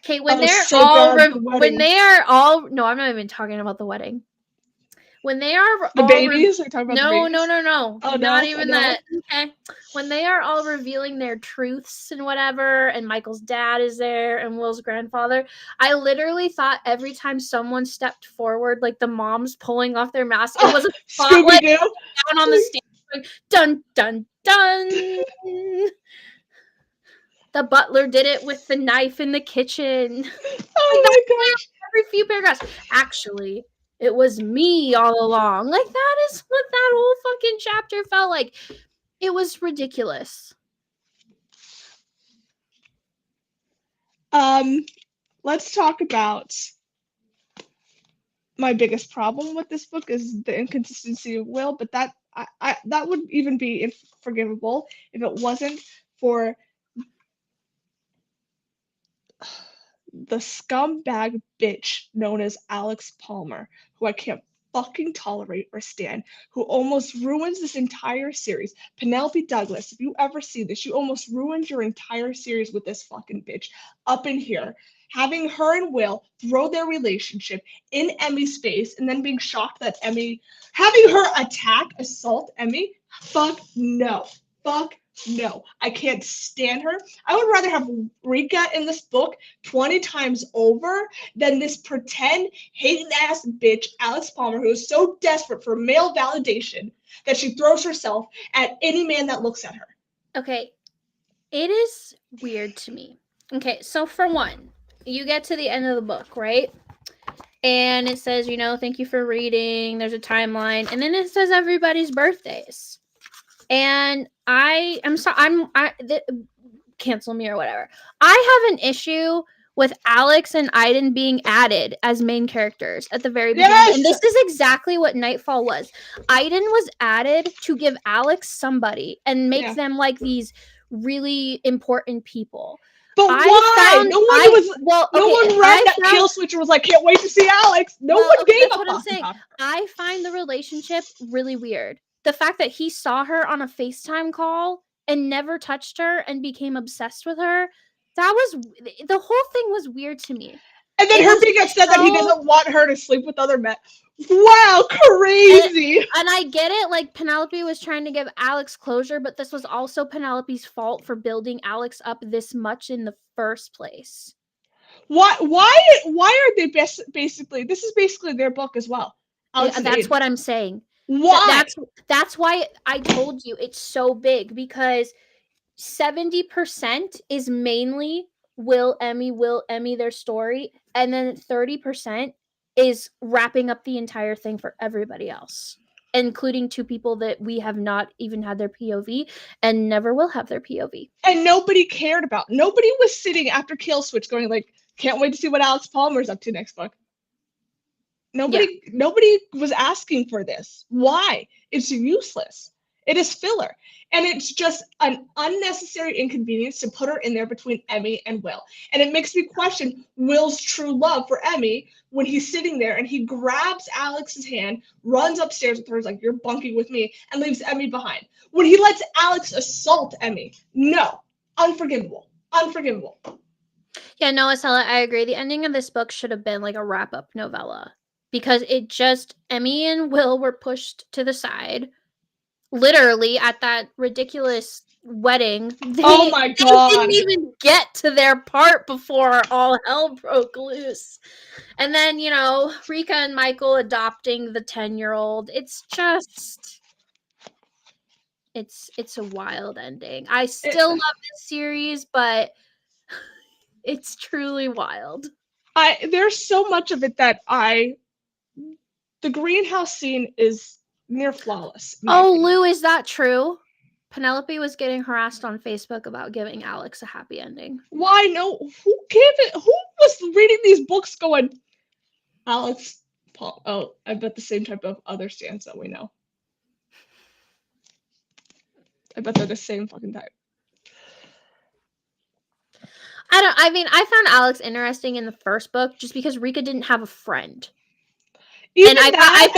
Okay, when they're so all bad, the wedding. when they are all no, I'm not even talking about the wedding. When they are The all babies? Are you talking about the no, babies? no, no, no, Oh, not no, even no. that. Okay, when they are all revealing their truths and whatever, and Michael's dad is there and Will's grandfather, I literally thought every time someone stepped forward, like the moms pulling off their mask, it was a spotlight down on the stage, like, dun dun dun. The butler did it with the knife in the kitchen. Oh my gosh. Every few paragraphs. Actually, it was me all along. Like, that is what that whole fucking chapter felt like. It was ridiculous. Let's talk about my biggest problem with this book is the inconsistency of Will, but that that would even be forgivable if it wasn't for the scumbag bitch known as Alex Palmer, who I can't fucking tolerate or stand, who almost ruins this entire series. Penelope Douglas, if you ever see this, you almost ruined your entire series with this fucking bitch up in here. Having her and Will throw their relationship in Emmy's face and then being shocked that having her assault Emmy, fuck no. Fuck no. I can't stand her. I would rather have Rika in this book 20 times over than this pretend hating ass bitch, Alex Palmer, who is so desperate for male validation that she throws herself at any man that looks at her. Okay. It is weird to me. Okay, so for one, you get to the end of the book, right? And it says, thank you for reading. There's a timeline. And then it says everybody's birthdays. And cancel me or whatever. I have an issue with Alex and Aiden being added as main characters at the very beginning. Yes! And this is exactly what NightFall was. Aiden was added to give Alex somebody and make them like these really important people. But why? No one read that kill switch and was like, can't wait to see Alex. No one gave a fuck about her. I find the relationship really weird. The fact that he saw her on a FaceTime call and never touched her and became obsessed with her, the whole thing was weird to me. And then her being upset that he doesn't want her to sleep with other men. Wow, crazy. And I get it, like Penelope was trying to give Alex closure, but this was also Penelope's fault for building Alex up this much in the first place. Why are they basically, this is basically their book as well. That's what I'm saying. Why? That's why I told you it's so big, because 70% is mainly Will, Emmy, their story, and then 30% is wrapping up the entire thing for everybody else, including two people that we have not even had their POV and never will have their POV. And nobody cared about. Nobody was sitting after Kill Switch going like, can't wait to see what Alex Palmer's up to next book. Nobody was asking for this. Why? It's useless. It is filler. And it's just an unnecessary inconvenience to put her in there between Emmy and Will. And it makes me question Will's true love for Emmy when he's sitting there and he grabs Alex's hand, runs upstairs with her, is like, you're bunking with me, and leaves Emmy behind. When he lets Alex assault Emmy, no. Unforgivable. Unforgivable. Yeah, no, Estella, I agree. The ending of this book should have been like a wrap-up novella. Because Emmy and Will were pushed to the side. Literally at that ridiculous wedding. Oh my God. They didn't even get to their part before all hell broke loose. And then, Rika and Michael adopting the 10-year-old. It's just... It's a wild ending. I still love this series, but it's truly wild. There's so much of it that the greenhouse scene is near flawless. Oh, Lou, is that true? Penelope was getting harassed on Facebook about giving Alex a happy ending. Why? No. Who gave it? Who was reading these books going, Alex, Paul? Oh, I bet the same type of other stands that we know. I bet they're the same fucking type. I found Alex interesting in the first book just because Rika didn't have a friend. I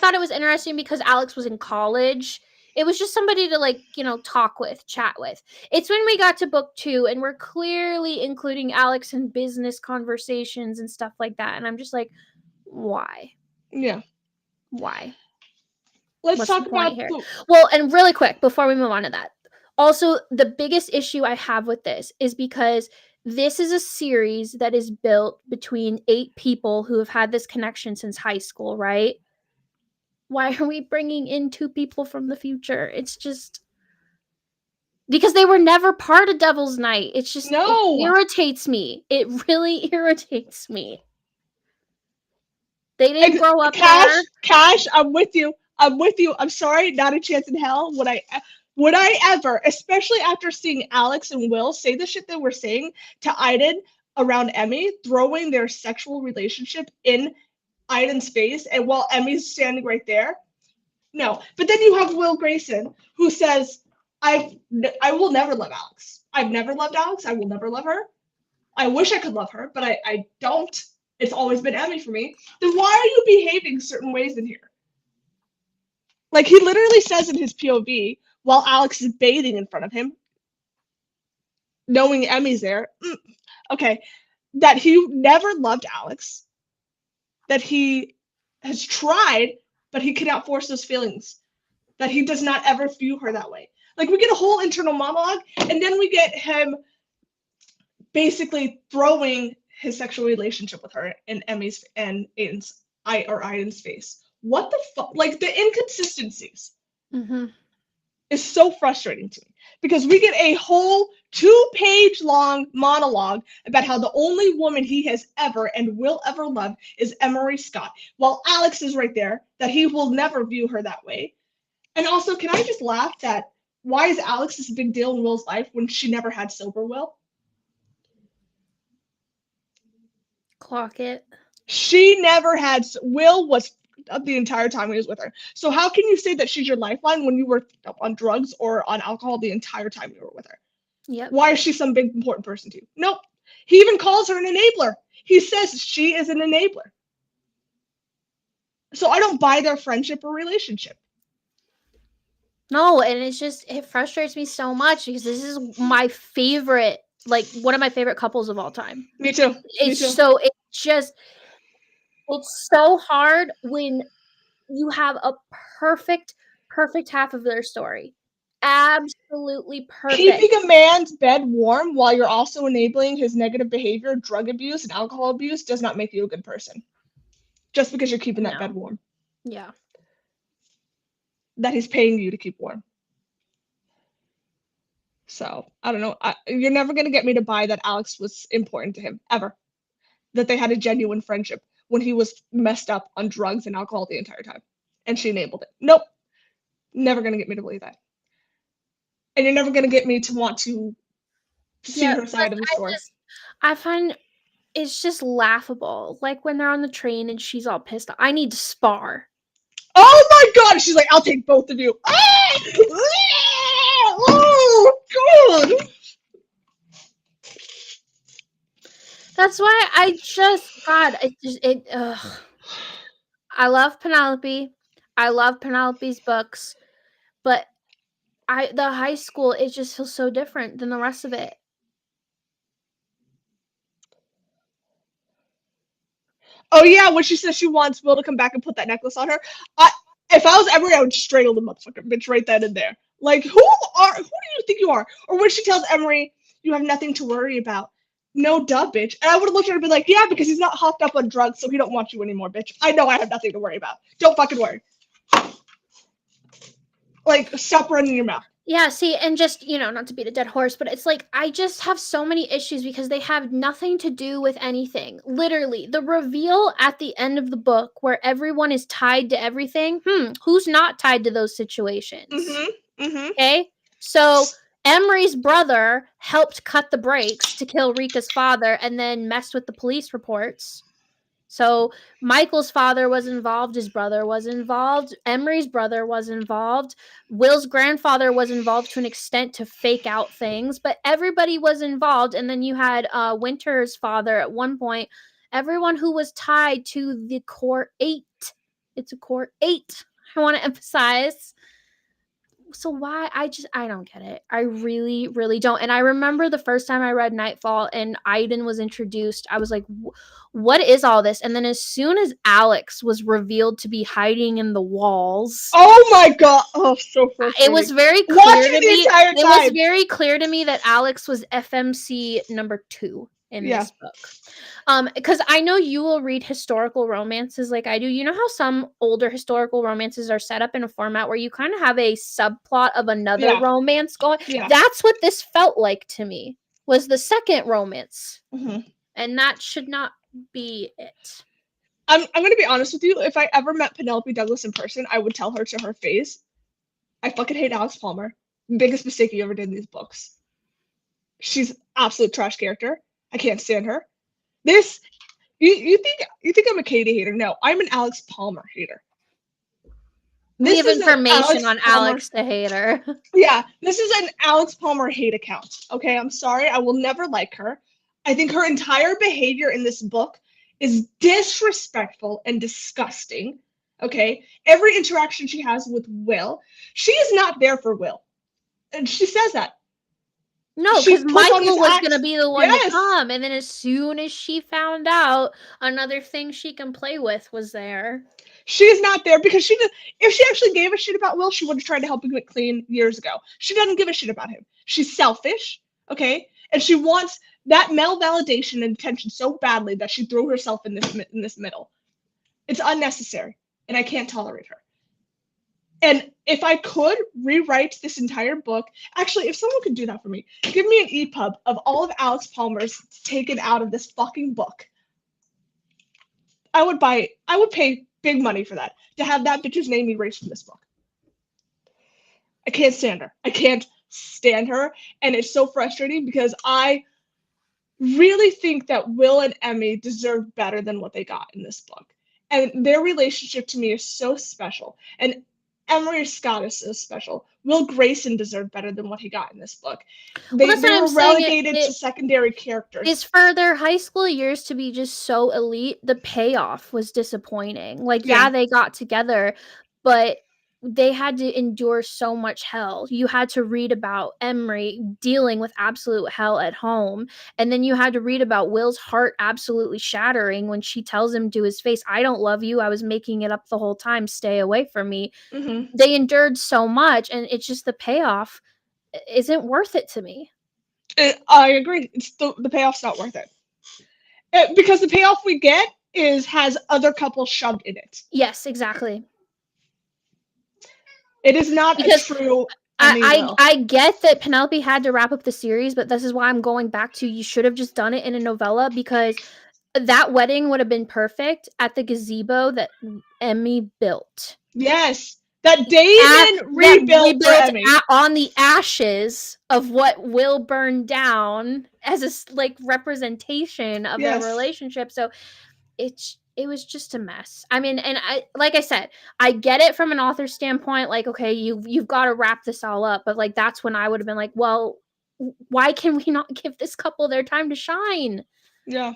thought it was interesting because Alex was in college. It was just somebody to talk with, chat with. It's when we got to book 2 and we're clearly including Alex in business conversations and stuff like that. And I'm just like, why? Yeah. Why? Let's talk about here. Well, and really quick before we move on to that. Also, the biggest issue I have with this is because this is a series that is built between 8 people who have had this connection since high school, right? Why are we bringing in 2 people from the future? It's just... Because they were never part of Devil's Night. It's just... No. It irritates me. It really irritates me. They didn't grow up there. Cash, I'm with you. I'm sorry, not a chance in hell. Would I ever, especially after seeing Alex and Will say the shit they were saying to Aiden around Emmy, throwing their sexual relationship in Aiden's face, and while Emmy's standing right there? No. But then you have Will Grayson, who says, I will never love Alex. I've never loved Alex. I will never love her. I wish I could love her, but I don't. It's always been Emmy for me. Then why are you behaving certain ways in here? Like, he literally says in his POV, while Alex is bathing in front of him, knowing Emmy's there, okay, that he never loved Alex, that he has tried, but he cannot force those feelings, that he does not ever view her that way. Like, we get a whole internal monologue, and then we get him basically throwing his sexual relationship with her in Emmy's and Aiden's face. What the fuck? Like, the inconsistencies is so frustrating to me, because we get a whole 2-page long monologue about how the only woman he has ever and will ever love is Emory Scott, while Alex is right there, that he will never view her that way. And also, can I just laugh that why is Alex this big deal in Will's life when she never had Silver Will? Clock it. She never had. Will was the entire time he was with her. So how can you say that she's your lifeline when you were on drugs or on alcohol the entire time you were with her? Yep. Why is she some big important person to you? Nope. He even calls her an enabler. He says she is an enabler. So I don't buy their friendship or relationship. No, and it frustrates me so much because this is my favorite, like one of my favorite couples of all time. Me too. It's so hard when you have a perfect half of their story. Absolutely perfect. Keeping a man's bed warm while you're also enabling his negative behavior, drug abuse, and alcohol abuse does not make you a good person. Just because you're keeping that bed warm. Yeah. That he's paying you to keep warm. So, I don't know. You're never going to get me to buy that Alex was important to him, ever. That they had a genuine friendship when he was messed up on drugs and alcohol the entire time. And she enabled it. Nope. Never going to get me to believe that. And you're never going to get me to want to see her side of the story. I find it's just laughable. Like when they're on the train and she's all pissed off. I need to spar. Oh my god! She's like, I'll take both of you. Oh god! That's why I love Penelope. I love Penelope's books, but the high school, it just feels so different than the rest of it. Oh yeah, when she says she wants Will to come back and put that necklace on her, if I was Emory, I would strangle the motherfucker bitch right then and there. Like, who do you think you are? Or when she tells Emory, you have nothing to worry about. No, duh, bitch. And I would have looked at her and been like, yeah, because he's not hopped up on drugs, so he don't want you anymore, bitch. I know I have nothing to worry about. Don't fucking worry. Like, stop running your mouth. Yeah, see, and just, not to beat a dead horse, but it's like, I just have so many issues because they have nothing to do with anything. Literally, the reveal at the end of the book where everyone is tied to everything, who's not tied to those situations? Okay? So, Emory's brother helped cut the brakes to kill Rika's father and then messed with the police reports. So Michael's father was involved, his brother was involved, Emory's brother was involved, Will's grandfather was involved to an extent to fake out things, but everybody was involved. And then you had Winter's father at one point, everyone who was tied to the core 8. It's a core 8. I want to emphasize. So why? I don't get it. I really, really don't. And I remember the first time I read NightFall and Aiden was introduced, I was like, what is all this? And then as soon as Alex was revealed to be hiding in the walls. Oh my god. Oh, so frustrating. It was very clear to me. It was very clear to me that Alex was FMC number 2 in this book. Because I know you will read historical romances like I do. You know how some older historical romances are set up in a format where you kind of have a subplot of another romance going? Yeah. That's what this felt like to me, was the second romance. And that should not be it. I'm going to be honest with you. If I ever met Penelope Douglas in person, I would tell her to her face, I fucking hate Alex Palmer. Biggest mistake you ever did in these books. She's absolute trash character. I can't stand her. This, you think I'm a Katie hater? No, I'm an Alex Palmer hater. We have information on Alex the hater. Yeah, this is an Alex Palmer hate account. Okay, I'm sorry. I will never like her. I think her entire behavior in this book is disrespectful and disgusting. Okay? Every interaction she has with Will, she is not there for Will. And she says that. No, She because puts on this Michael was act. gonna be the one to Yes. come, and then as soon as she found out another thing she can play with was there. She is not there because if she actually gave a shit about Will, she would have tried to help him get clean years ago. She doesn't give a shit about him. She's selfish, okay? And she wants that male validation and attention so badly that she threw herself in this middle. It's unnecessary, and I can't tolerate her. And if I could rewrite this entire book, actually, if someone could do that for me, give me an EPUB of all of Alex Palmer's taken out of this fucking book. I would pay big money for that, to have that bitch's name erased from this book. I can't stand her. I can't stand her. And it's so frustrating because I really think that Will and Emmy deserve better than what they got in this book. And their relationship to me is so special. And Emory Scott is so special. Will Grayson deserved better than what he got in this book. They That's what I'm were saying, relegated to secondary characters. Is for their high school years to be just so elite, the payoff was disappointing. Like, yeah, they got together, but they had to endure so much hell. You had to read about Emory dealing with absolute hell at home, and then you had to read about Will's heart absolutely shattering when she tells him to his face, "I don't love you. I was making it up the whole time. Stay away from me." Mm-hmm. They endured so much, and it's just the payoff isn't worth it to me. I agree. It's the payoff's not worth it. Because the payoff we get has other couples shoved in it. Yes, exactly. It is not Because a true. I get that Penelope had to wrap up the series, but this is why I'm going back to you should have just done it in a novella, because that wedding would have been perfect at the gazebo that Emmy built. Yes, that Damon rebuilt for Emmy. On the ashes of what Will burn down as a representation of their relationship. So it was just a mess. I mean, and like I said, I get it from an author standpoint. Like, okay, you've got to wrap this all up, but like that's when I would have been like, well, why can we not give this couple their time to shine? Yeah,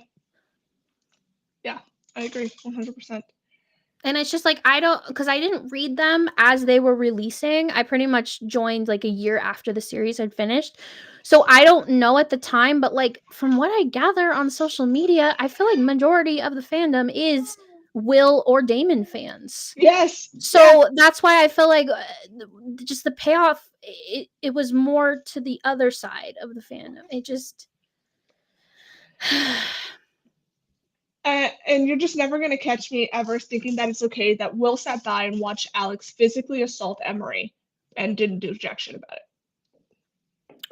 I agree 100%. And it's just like because I didn't read them as they were releasing. I pretty much joined like a year after the series had finished. So I don't know at the time, but like from what I gather on social media, I feel like majority of the fandom is Will or Damon fans. Yes. So that's why I feel like just the payoff, it was more to the other side of the fandom. It just... and you're just never going to catch me ever thinking that it's okay that Will sat by and watched Alex physically assault Emory and didn't do jack shit about it.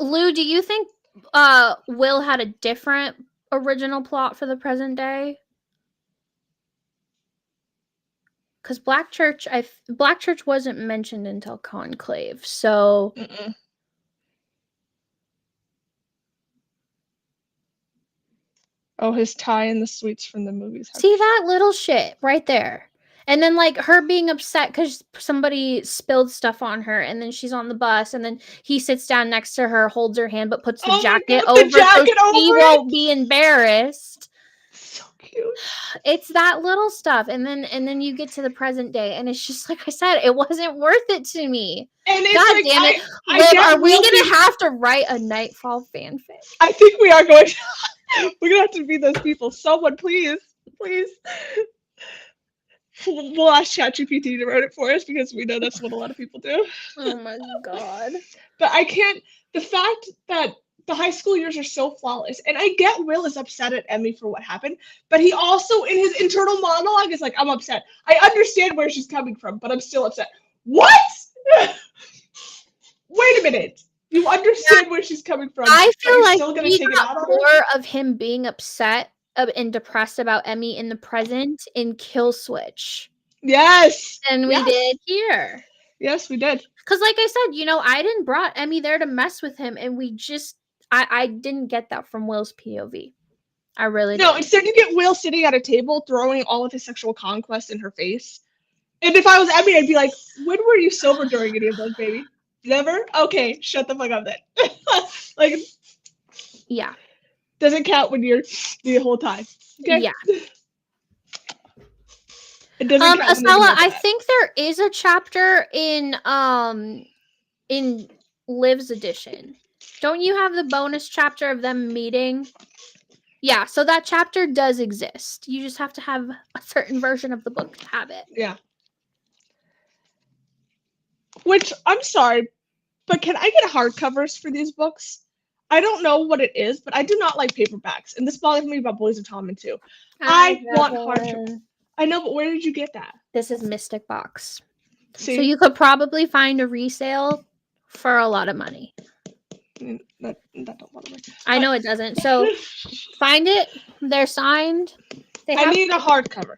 Lou, do you think Will had a different original plot for the present day? Because Black Church wasn't mentioned until Conclave, so... Mm-mm. Oh, his tie and the sweets from the movies. See that little shit right there. And then like her being upset because somebody spilled stuff on her, and then she's on the bus, and then he sits down next to her, holds her hand, but puts the jacket over so she won't be embarrassed. So cute. It's that little stuff, and then you get to the present day, and it's just like I said, it wasn't worth it to me. And it's God like, damn it, Liv, are we gonna have to write a NightFall fanfic? I think we are going to. We're gonna have to be those people. Someone, please. We'll ask ChatGPT to write it for us because we know that's what a lot of people do. Oh my god. But I can't. The fact that the high school years are so flawless, and I get Will is upset at Emmy for what happened, but he also in his internal monologue is like, I'm upset. I understand where she's coming from, but I'm still upset. What? Wait a minute. You understand where she's coming from. I feel like we got more of him being upset and depressed about Emmy in the present in Kill Switch. Yes. And we did here. Yes, we did. Because like I said, I didn't brought Emmy there to mess with him, and we just I didn't get that from Will's POV. I really didn't. No, instead you get Will sitting at a table throwing all of his sexual conquest in her face. And if I was Emmy, I'd be like, when were you sober during any of those, baby? Never? Okay, shut the fuck up then. Yeah. Doesn't count when you're the whole time. Okay. Yeah. It doesn't count when there's Asala, no I chat. think there is a chapter in Liv's edition. Don't you have the bonus chapter of them meeting? Yeah, so that chapter does exist. You just have to have a certain version of the book to have it. Yeah. Which, I'm sorry, but can I get hardcovers for these books? I don't know what it is, but I do not like paperbacks. And this bothers me about Boys of Tommen too. I want hardcovers. I know, but where did you get that? This is Mystic Box. See? So you could probably find a resale for a lot of money. That don't bother me. I know it doesn't. So find it. They're signed. I need a hardcover.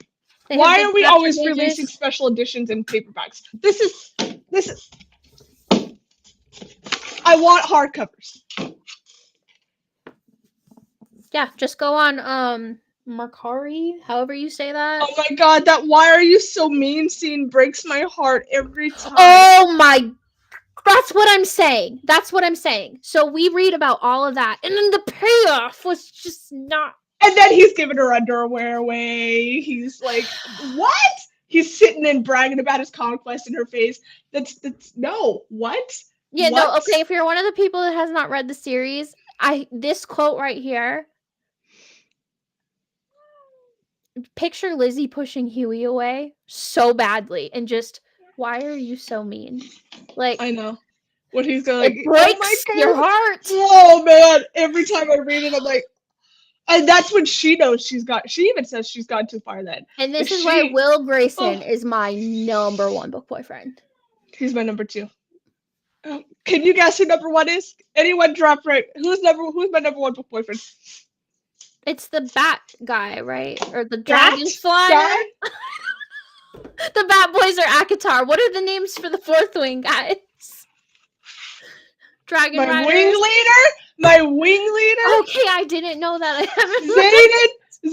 They Why have are we chapter always pages. releasing special editions in paperbacks? This is. I want hardcovers. Yeah, just go on Mercari, however you say that. Oh my god, that "why are you so mean" scene breaks my heart every time. Oh my, that's what I'm saying. That's what I'm saying. So we read about all of that, and then the payoff was just not. And then he's giving her underwear away. He's like, what? He's sitting and bragging about his conquest in her face. That's no. What? Yeah, what? no, okay, if you're one of the people that has not read the series, this quote right here. Picture Lizzie pushing Huey away so badly and just, why are you so mean? Like, I know. What he's going, it breaks your heart. Oh man, every time I read it, I'm like, and that's when she knows she even says she's gone too far then. And this is why Will Grayson is my number one book boyfriend. He's my number 2. Can you guess who number 1 is? Anyone drop right? Who's my number 1 book boyfriend? It's the bat guy, right? Or the dragonfly? The Bat Boys are Akatar. What are the names for the fourth wing guys? Dragon my Riders? My wing leader. Okay, I didn't know that. I haven't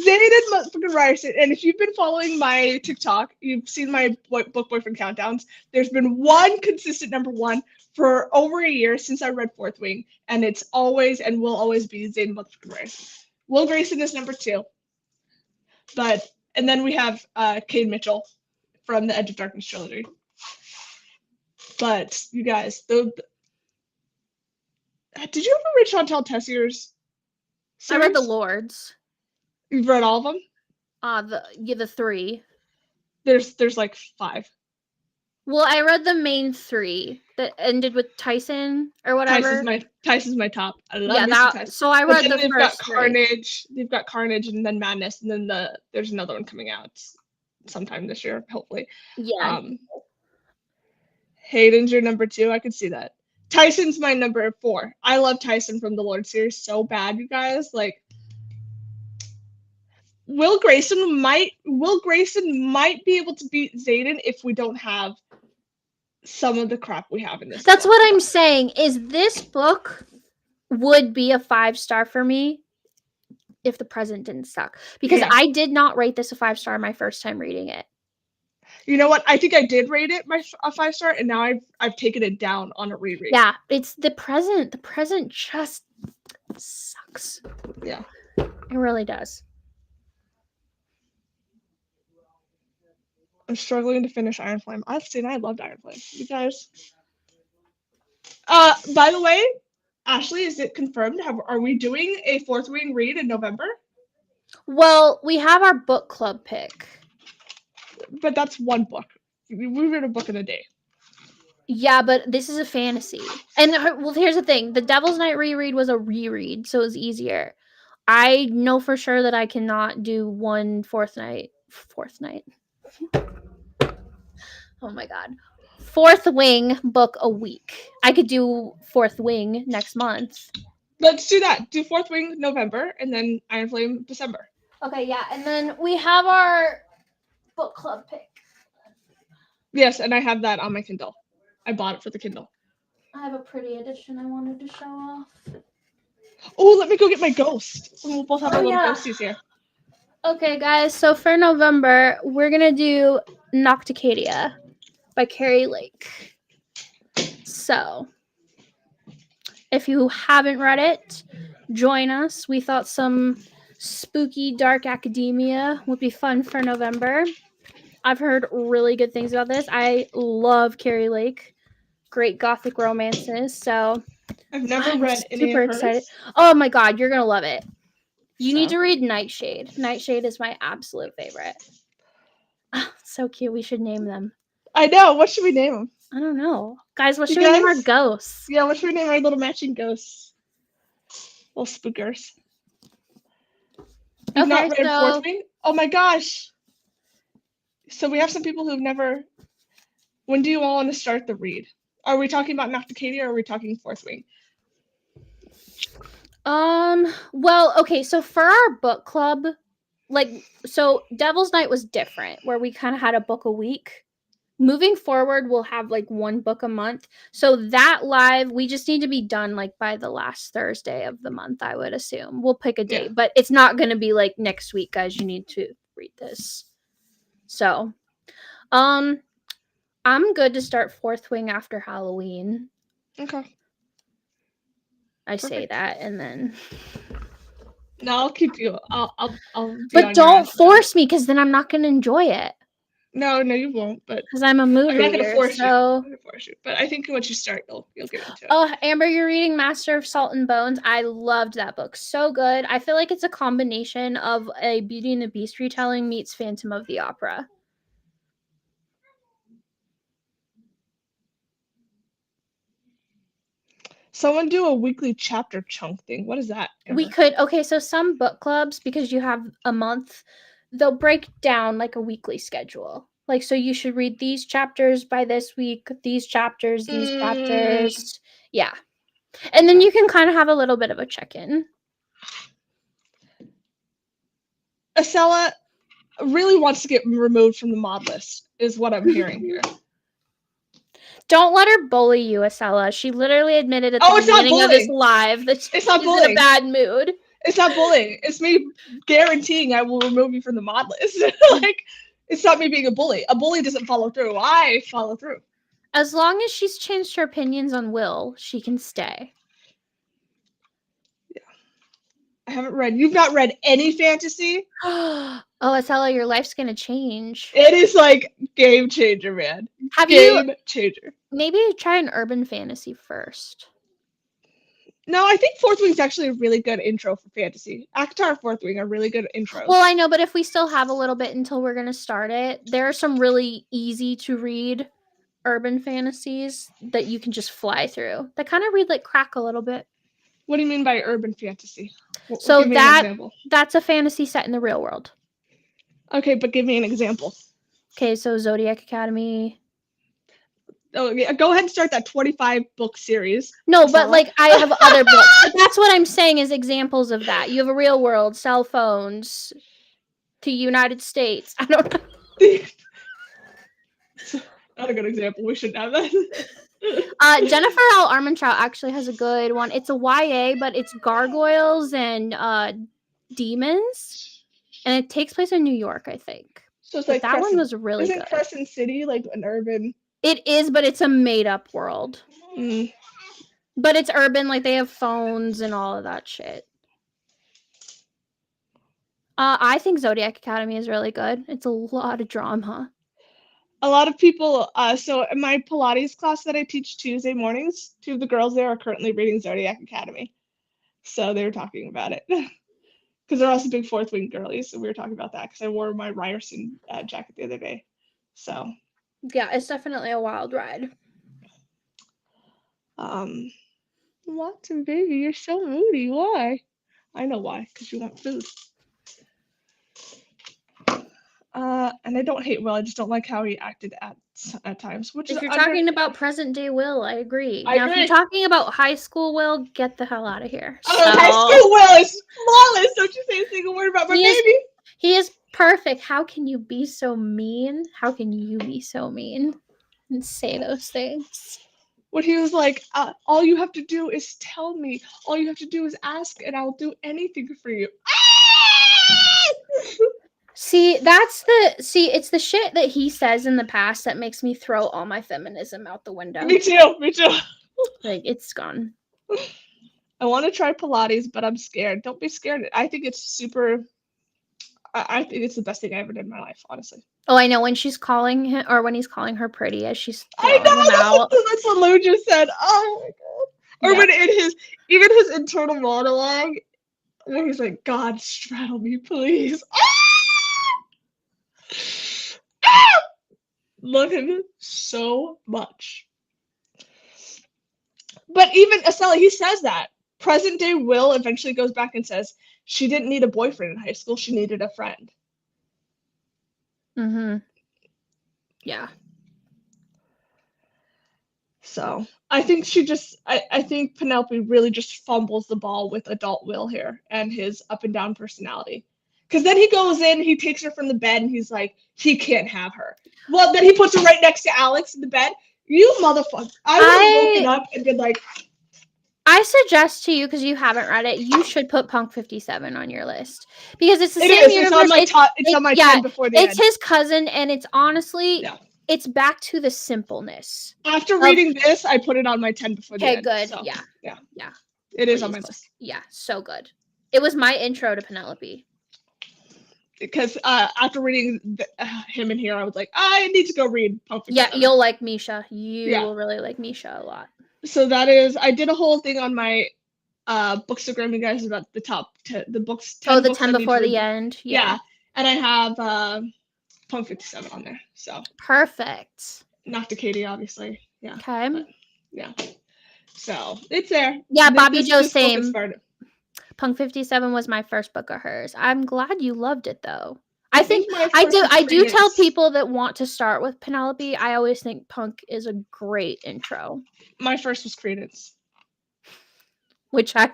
Zayden motherfucking Ryerson. And if you've been following my TikTok, you've seen my book boyfriend countdowns. There's been one consistent number 1 for over a year since I read Fourth Wing, and it's always and will always be Zayden motherfucking Ryerson. Will Grayson is number 2. And then we have Cade Mitchell from the Edge of Darkness trilogy. But you guys, did you ever read Chantal Tessier's series? I read The Lords. You've read all of them? The 3. There's like 5. Well, I read the main 3 that ended with Tyson or whatever. Tyson's my top. I love Tyson. So I read the they've first got Carnage. 3. They've got Carnage and then Madness, and then there's another one coming out sometime this year, hopefully. Yeah. Hayden's your number 2. I can see that. Tyson's my number 4. I love Tyson from the Lord series so bad, you guys. Like, Will Grayson might be able to beat Zayden if we don't have some of the crap we have in this. That's what I'm saying. Is this book would be a 5-star for me if the present didn't suck, because I did not rate this a 5-star my first time reading it. You know what? I think I did rate it a 5-star, and now I've taken it down on a reread. Yeah, it's the present. The present just sucks. Yeah, it really does. I'm struggling to finish Iron Flame. I loved Iron Flame. You guys. By the way, Ashley, is it confirmed? Are we doing a Fourth Wing read in November? Well, we have our book club pick. But that's one book. We read a book in a day. Yeah, but this is a fantasy. And well, here's the thing. The Devil's Night reread was a reread, so it was easier. I know for sure that I cannot do one fourth night. Oh my god. Fourth Wing book a week. I could do Fourth Wing next month. Let's do that. Do Fourth Wing November and then Iron Flame December. Okay, yeah. And then we have our book club pick. Yes, and I have that on my Kindle. I bought it for the Kindle. I have a pretty edition I wanted to show off. Oh, let me go get my ghost. We'll both have our little ghosties here. Okay, guys. So for November, we're going to do Nocticadia by Carrie Lake. So If you haven't read it, join us. We thought some spooky dark academia would be fun for November. I've heard really good things about this. I love Carrie Lake. Great gothic romances. So I've never I'm read any super of excited. hers. Oh my god, you're gonna love it. You need So. to read Nightshade. Nightshade is my absolute favorite. So cute. We should name them. I know. What should we name them? I don't know. Guys, what You should we name our guys? ghosts? Yeah, what should we name our little matching ghosts? Little spookers. You've not read Fourth Wing? Oh my gosh. So we have some people who've never. When do you all want to start the read? Are we talking about Nocticadia or are we talking Fourth Wing? Well, okay, so for our book club, so Devil's Night was different, where we kind of had a book a week. Moving forward, we'll have like one book a month. So that live, we just need to be done like by the last Thursday of the month, I would assume. We'll pick a date, but it's not going to be like next week, guys. You need to read this. So, I'm good to start Fourth Wing after Halloween. Okay. I say that and then. No, I'll keep you. I'll. But don't force me, because then I'm not going to enjoy it. No, you won't. But because I'm a mood I'm not reader, gonna force so. you. I'm not gonna force you. But I think once you start, you'll get into it. Oh, Amber, you're reading Master of Salt and Bones. I loved that book. So good. I feel like it's a combination of a Beauty and the Beast retelling meets Phantom of the Opera. Someone do a weekly chapter chunk thing. What is that, Amber? We could. Okay, so some book clubs, because you have a month, they'll break down like a weekly schedule. Like, so you should read these chapters by this week, these chapters. Yeah. And then you can kind of have a little bit of a check-in. Acela really wants to get removed from the mod list, is what I'm hearing here. Don't let her bully you, Acela. She literally admitted at the beginning of this live that she's in a bad mood. It's not bullying. It's me guaranteeing I will remove you from the mod list. Like, it's not me being a bully. A bully doesn't follow through. I follow through. As long as she's changed her opinions on Will, she can stay. Yeah. I haven't read. You've not read any fantasy? Oh, Acela, your life's gonna change. It is like game changer, man. Game changer. Maybe try an urban fantasy first. No, I think Fourth Wing's actually a really good intro for fantasy. ACOTAR and Fourth Wing are really good intros. Well, I know, but if we still have a little bit until we're gonna start it, there are some really easy to read urban fantasies that you can just fly through. They kind of read like crack a little bit. What do you mean by urban fantasy? So that's a fantasy set in the real world. Okay, but give me an example. Okay, so Zodiac Academy. Oh, yeah, go ahead and start that 25-book series. No, but like I have other books. But that's what I'm saying is examples of that. You have a real world, cell phones, to United States. I don't know. Not a good example. We shouldn't have that. Jennifer L. Armentrout actually has a good one. It's a YA, but it's gargoyles and demons, and it takes place in New York, I think. So it's like that one was really good. Isn't Crescent City like an urban? It is, but it's a made-up world. Mm. But it's urban, like they have phones and all of that shit. I think Zodiac Academy is really good. It's a lot of drama. A lot of people, so in my Pilates class that I teach Tuesday mornings, 2 of the girls there are currently reading Zodiac Academy. So they were talking about it. Because they're also big Fourth Wing girlies, so we were talking about that because I wore my Ryerson jacket the other day. So. Yeah, it's definitely a wild ride. Watson, baby, you're so moody. Why? I know why, because you want food. And I don't hate Will. I just don't like how he acted at times. If you're talking about present day Will, I agree. If you're talking about high school Will, get the hell out of here. High school Will is flawless. Don't you say a single word about my baby. He is perfect. How can you be so mean? How can you be so mean and say those things? When he was like, all you have to do is tell me. All you have to do is ask, and I'll do anything for you. See, it's the shit that he says in the past that makes me throw all my feminism out the window. Me too. Like, it's gone. I want to try Pilates, but I'm scared. Don't be scared. I think it's super. I think it's the best thing I ever did in my life, honestly. Oh, I know when she's calling him or when he's calling her pretty as she's I throwing him out. know that's what Lou just said. Oh my god. Or Yeah. when in his internal monologue, when he's like, "God, straddle me, please." Ah! Love him so much. But even Estella, he says that. Present day Will eventually goes back and says she didn't need a boyfriend in high school, she needed a friend. Mm-hmm. Yeah. So I think I think Penelope really just fumbles the ball with adult Will here and his up and down personality. Because then he goes in, he takes her from the bed, and he's like, he can't have her. Well, then he puts her right next to Alex in the bed. You motherfucker. I would have woken up and been like, I suggest to you, because you haven't read it, you should put Punk 57 on your list. Because it's the it same is. universe. It's on my top. It's on my 10 before the it's end. his cousin, and it's honestly, Yeah. it's back to the simpleness. After reading this, I put it on my 10 before the end. Okay, good. So, Yeah. Yeah. It is on my list. Yeah, so good. It was my intro to Penelope. Because after reading him in here, I was like, I need to go read Punk 57. Yeah, you'll like Misha. You will really like Misha a lot. So that is, I did a whole thing on my Bookstagram, you guys, about the top 10, the books. 10 oh, the books 10 I need before to read. the end. Yeah. And I have Punk 57 on there. So perfect. Not to Katie, obviously. Yeah. Okay. But, yeah. So it's there. Yeah, Bobby Joe, same. Started. Punk 57 was my first book of hers. I'm glad you loved it though. I think my I first do. I do experience- tell people that want to start with Penelope. I always think Punk is a great intro. My first was Credence, which I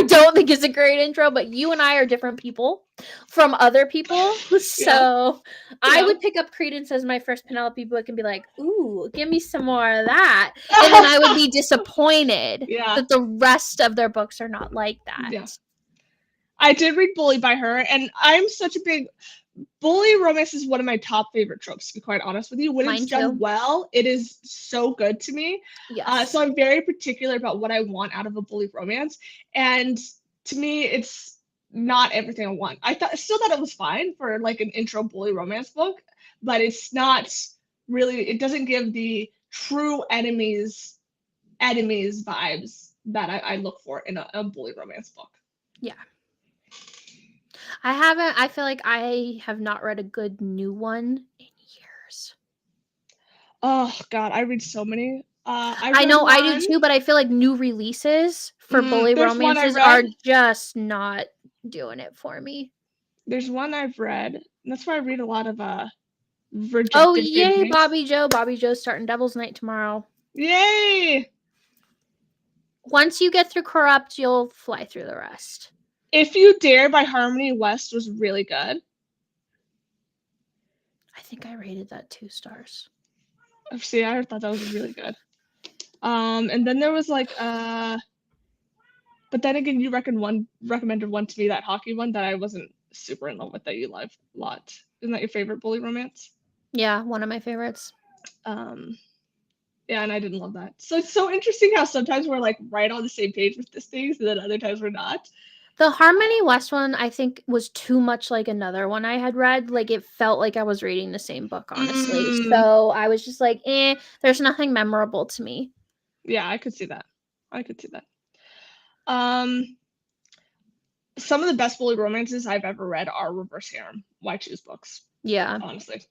don't think is a great intro. But you and I are different people from other people, so I would pick up Credence as my first Penelope book and be like, "Ooh, give me some more of that," and then I would be disappointed that the rest of their books are not like that. Yeah. I did read Bully by her, and I'm such a big bully romance is one of my top favorite tropes, to be quite honest with you. When it's done well, it is so good to me. Yes. So I'm very particular about what I want out of a bully romance, and to me, it's not everything I want. Still thought it was fine for like an intro bully romance book, but it's not really. It doesn't give the true enemies vibes that I look for in a bully romance book. Yeah. I feel like I have not read a good new one in years. Oh God, I read so many. I know I do too, but I feel like new releases for bully romances are just not doing it for me. There's one I've read, and that's why I read a lot of oh yay, Bobby Joe. Bobby Joe's starting Devil's Night tomorrow. Yay! Once you get through Corrupt, you'll fly through the rest. If You Dare by Harmony West was really good. I think I rated that 2 stars. See, I thought that was really good. And then there was like but then again, you recommended one to me, that hockey one that I wasn't super in love with, that you loved a lot. Isn't that your favorite bully romance? Yeah, one of my favorites. Yeah, and I didn't love that. So it's so interesting how sometimes we're like right on the same page with these things, and then other times we're not. The Harmony West one, I think, was too much like another one I had read. Like, it felt like I was reading the same book, honestly. So I was just like, there's nothing memorable to me. Yeah, I could see that. Some of the best bully romances I've ever read are Reverse Harem, Why Choose books. Yeah. Honestly.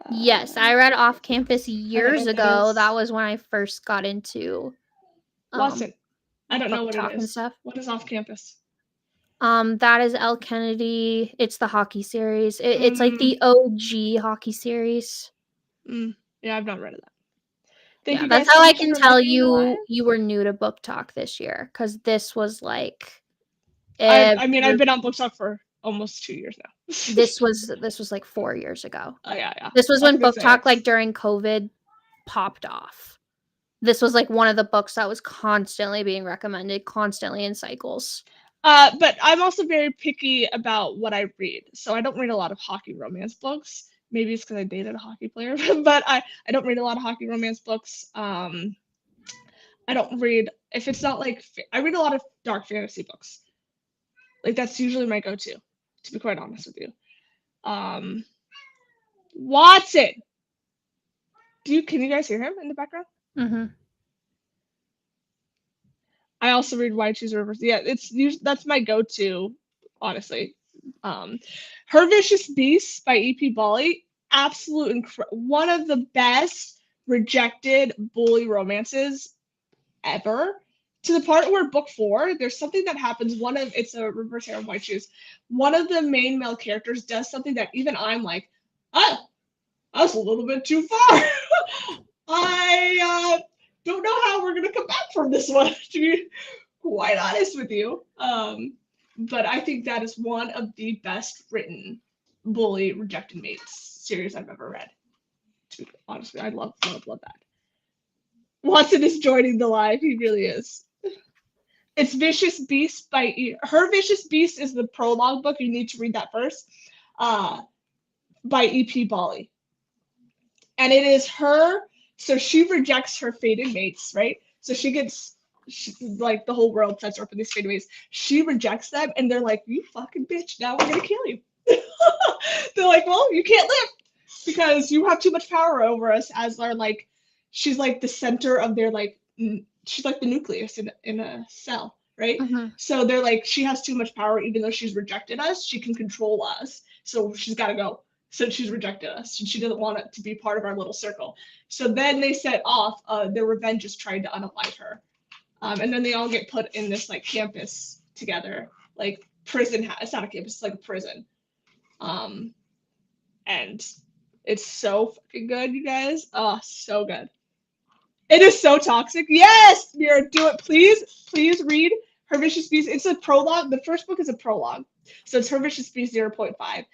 Yes, I read Off Campus years ago. That was when I first got into I don't know what it is. Stuff. What is Off Campus? That is Elle Kennedy. It's the hockey series. It's like the OG hockey series. Yeah, I've not read it. Yeah, that's how I can tell you were new to Book Talk this year, because this was like. I mean, I've been on Book Talk for almost 2 years now. This was like 4 years ago. Oh yeah. This was when Book Talk, like during COVID, popped off. This was like one of the books that was constantly being recommended, constantly in cycles. But I'm also very picky about what I read, so I don't read a lot of hockey romance books Maybe it's because I dated a hockey player, but I don't read a lot of hockey romance books. I don't read if it's not like I read a lot of dark fantasy books. Like that's usually my go-to, to be quite honest with you. Um, Watson, can you guys hear him in the background? Mm-hmm. I also read Why Choose Rivers. Yeah, that's my go-to, honestly. Her Vicious Beast by E.P. Bali, one of the best rejected bully romances ever. To the part where book 4, there's something that happens. It's a reverse harem White Shoes. One of the main male characters does something that even I'm like, oh, that's a little bit too far. I don't know how we're gonna come back from this one, to be quite honest with you. But I think that is one of the best written bully rejected mates series I've ever read. To be honestly, I love that. Watson is joining the live. He really is. It's Vicious Beast Her Vicious Beast is the prologue book. You need to read that first. By E.P. Bali. And it is her. So she rejects her fated mates, right? So like the whole world sets her up in these fated mates. She rejects them, and they're like, "You fucking bitch! Now we're gonna kill you." They're like, "Well, you can't live because you have too much power over us." As our like, she's like the center of their like. She's like the nucleus in a cell, right? Mm-hmm. So they're like, she has too much power, even though she's rejected us, she can control us. So she's got to go. Since she's rejected us, and she doesn't want it to be part of our little circle. So then they set off. Their revenge is trying to unalive her, and then they all get put in this like campus together, like prison. It's not a campus; it's like a prison. And it's so fucking good, you guys. Oh, so good. It is so toxic. Yes, Mira, do it, please. Please read Her Vicious Beast. It's a prologue. The first book is a prologue, so it's Her Vicious Beast 0.5.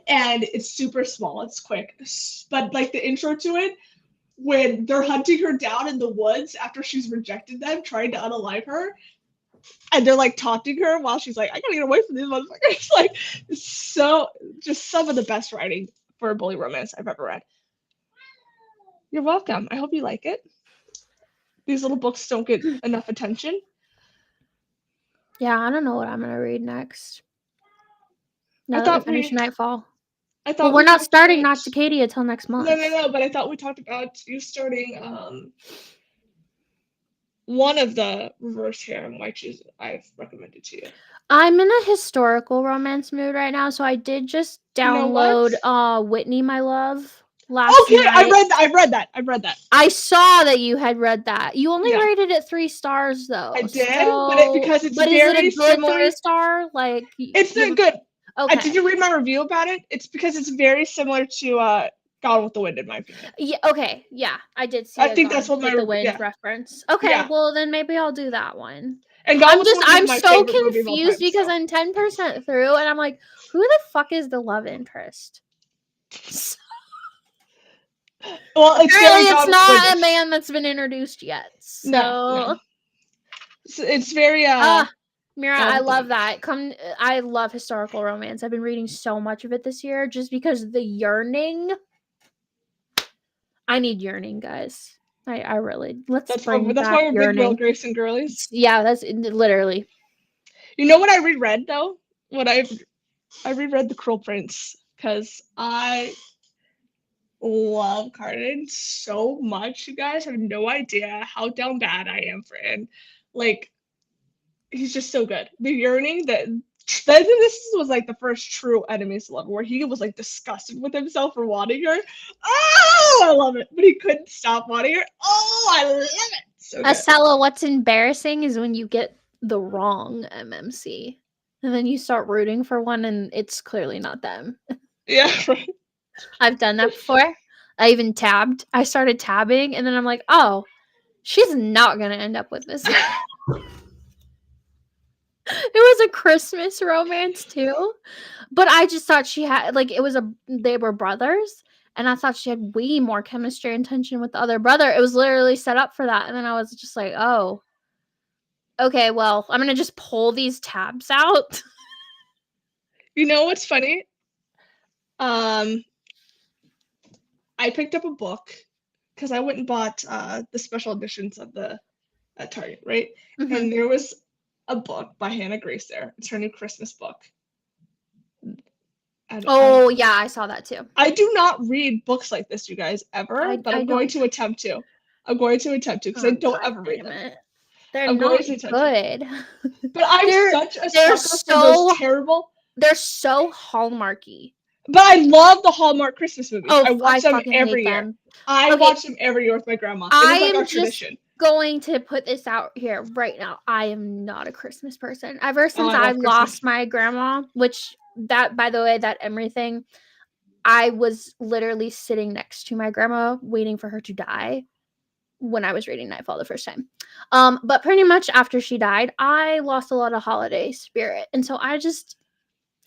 And it's super small. It's quick, but like the intro to it, when they're hunting her down in the woods after she's rejected them, trying to unalive her, and they're like taunting her while she's like, "I gotta get away from these motherfuckers." Like, so just some of the best writing for a bully romance I've ever read. You're welcome. I hope you like it. These little books don't get enough attention. Yeah, I don't know what I'm gonna read next. Now I that we thought finish Nightfall. I thought Well, we're we not talked starting about- Nocticadia until next month. No, but I thought we talked about you starting one of the reverse harem witches I've recommended to you. I'm in a historical romance mood right now, so I did just download Whitney, My Love last Okay, night. I've read that. I saw that you had read that. You only rated it 3 stars though. I did, so, because it's but very is it a good similar. 3-star? Like it's not good. Okay. Did you read my review about it? It's because it's very similar to Gone with the Wind, in my opinion. Yeah. Okay. Yeah, I did see. I think that's what the Wind reference. Okay. Well, then maybe I'll do that one. And I'm so confused because I'm 10% through, and I'm like, who the fuck is the love interest? Well, it's not a man that's been introduced yet. So no. It's very Mira, I love that. I love historical romance. I've been reading so much of it this year just because the yearning. I need yearning, guys. I really that's why we're big Will Grayson girlies. Yeah, that's literally. You know what I reread though? I reread The Cruel Prince because I love Carden so much. You guys have no idea how down bad I am for him. Like, he's just so good. The yearning this was like the first true enemies to love, where he was like disgusted with himself for wanting her. Oh, I love it. But he couldn't stop wanting her. Oh, I love it. So Acela, what's embarrassing is when you get the wrong MMC. And then you start rooting for one and it's clearly not them. Yeah, right. I've done that before. I even tabbed. I started tabbing and then I'm like, oh, she's not going to end up with this. It was a Christmas romance too. But I just thought she had, like, they were brothers. And I thought she had way more chemistry and tension with the other brother. It was literally set up for that. And then I was just like, oh. Okay, well, I'm going to just pull these tabs out. You know what's funny? Um, I picked up a book because I went and bought the special editions of the at Target, right? Mhm. And there was a book by Hannah Grace there. It's her new Christmas book. And Oh, yeah, I saw that too. I do not read books like this, you guys, ever, but I I'm going don't. to attempt to. I'm going to attempt to because I Oh, don't god ever read damn them. it. They're I'm going not to attempt to. good. But I'm They're such a they're sucker for those so terrible. they're so Hallmarky. But I love the Hallmark Christmas movies. Oh, I watch I them fucking hate every year. them. I Okay, watch them every year with my grandma. It I is like our am just tradition. going to put this out here right now. I am not a Christmas person. Ever Oh, since I I love Christmas. lost my grandma, which that, by the way, that Emory thing, I was literally sitting next to my grandma waiting for her to die when I was reading Nightfall the first time. But pretty much after she died, I lost a lot of holiday spirit. And so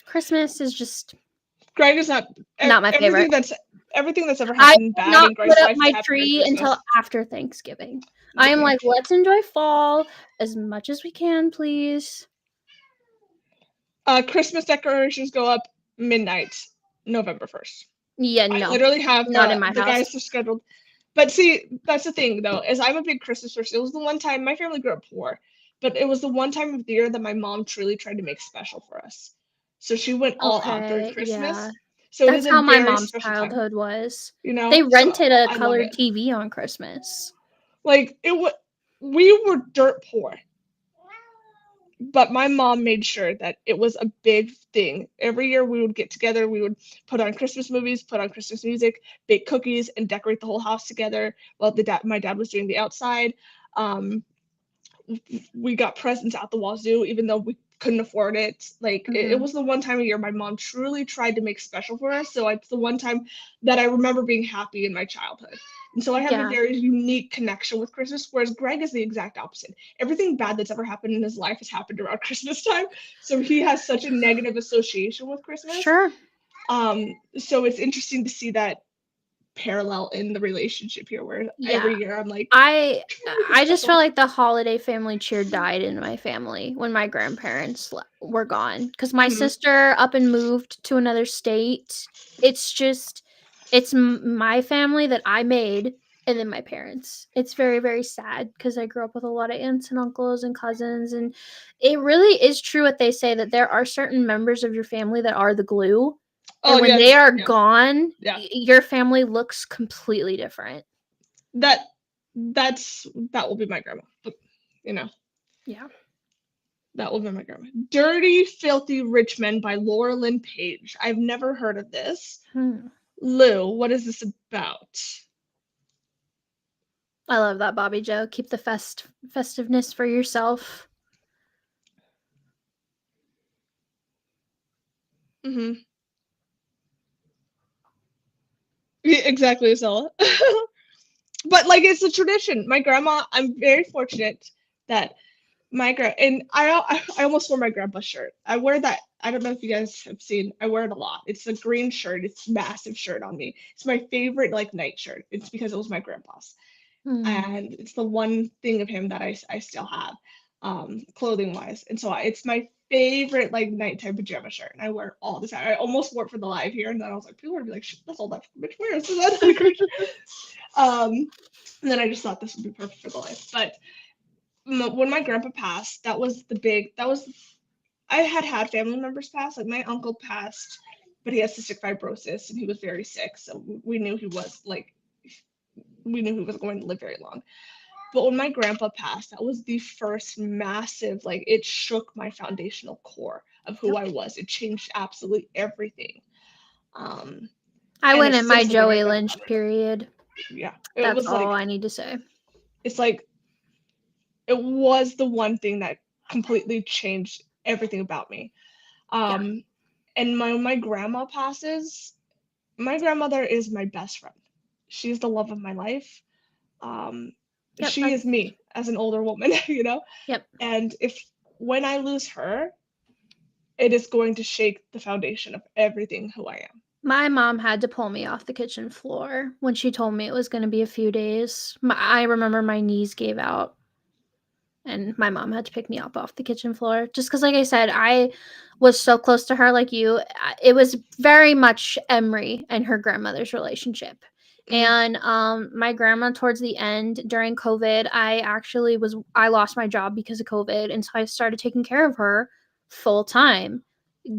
Christmas is just Greg is not not my favorite. everything that's ever I happened will bad not in put Greg's up life has my happened during tree until Christmas. after Thanksgiving. I am Okay. like, let's enjoy fall as much as we can, please. Christmas decorations go up midnight, November 1st. Yeah, I no, literally have not in my the house. guys are scheduled. But see, that's the thing though, is I'm a big Christmas person. It was the one time my family grew up poor, but it was the one time of the year that my mom truly tried to make special for us. So she went all out during Okay, yeah. Christmas. So it is That's a how my very mom's special time, childhood was. you They know? So rented a I love colored it. TV on Christmas. Like it was we were dirt poor, but my mom made sure that it was a big thing. Every year we would get together, we would put on Christmas movies, put on Christmas music, bake cookies, and decorate the whole house together while my dad was doing the outside. Um, we got presents out the wazoo, even though we couldn't afford it. Like it Mhm. was the one time a year my mom truly tried to make special for us. So it's the one time that I remember being happy in my childhood. And so I have a Yeah. very unique connection with Christmas, whereas Greg is the exact opposite. Everything bad that's ever happened in his life has happened around Christmas time. So he has such a negative association with Christmas. Sure. So it's interesting to see that parallel in the relationship here, where Yeah. every year I'm like, I trying to make it I just felt special. like the holiday family cheer died in my family when my grandparents were gone because my Mhm. sister up and moved to another state. It's just my family that I made and then my parents. It's very, very sad because I grew up with a lot of aunts and uncles and cousins, and it really is true what they say that there are certain members of your family that are the glue, Oh and when yes, they are yeah, gone, yeah. your family looks completely different. That that will be my grandma. But, you know, Yeah. that will be my grandma. Dirty, Filthy Rich Men by Laura Lynn Page. I've never heard of this. Hmm. Lou, what is this about? I love that, Bobby Joe. Keep the festiveness for yourself. Hmm. Yeah, exactly, Zella. But like it's a tradition. My grandma, I'm very fortunate that my and I almost wore my grandpa's shirt. I wear that. I don't know if you guys have seen. I wear it a lot. It's a green shirt. It's a massive shirt on me. It's my favorite like night shirt. It's because it was my grandpa's, Hmm. and it's the one thing of him that I still have, clothing wise. And so it's my favorite like nighttime pajama shirt, and I wear it all the time. I almost wore it for the live here, and then I was like, people are gonna be like, "Shit, that's all that bitch wears." So that's like, and then I just thought this would be perfect for the life. But when my grandpa passed, that was I had family members pass. Like my uncle passed, but he has cystic fibrosis and he was very sick, so we knew he was like we knew he was going to live very long. But when my grandpa passed, that was the first massive, like it shook my foundational core of who Yep. I was. It changed absolutely everything. Um, I and went it's in still my something I Joey think Lynch about. period. Yeah, That's all I need to say. it's like it was the one thing that completely changed everything about me. Yeah. Um, and when my grandma passes, my grandmother is my best friend. She's the love of my life. Um, Yep. she is That's me as an older woman, you know? yep. And if when I lose her, it is going to shake the foundation of everything who I am. My mom had to pull me off the kitchen floor when she told me it was going to be a few days. I remember my knees gave out, and my mom had to pick me up off the kitchen floor just because, like I said, I was so close to her. Like you, it was very much Emory and her grandmother's relationship. Mm. And my grandma, towards the end during COVID, I lost my job because of COVID, and so I started taking care of her full time,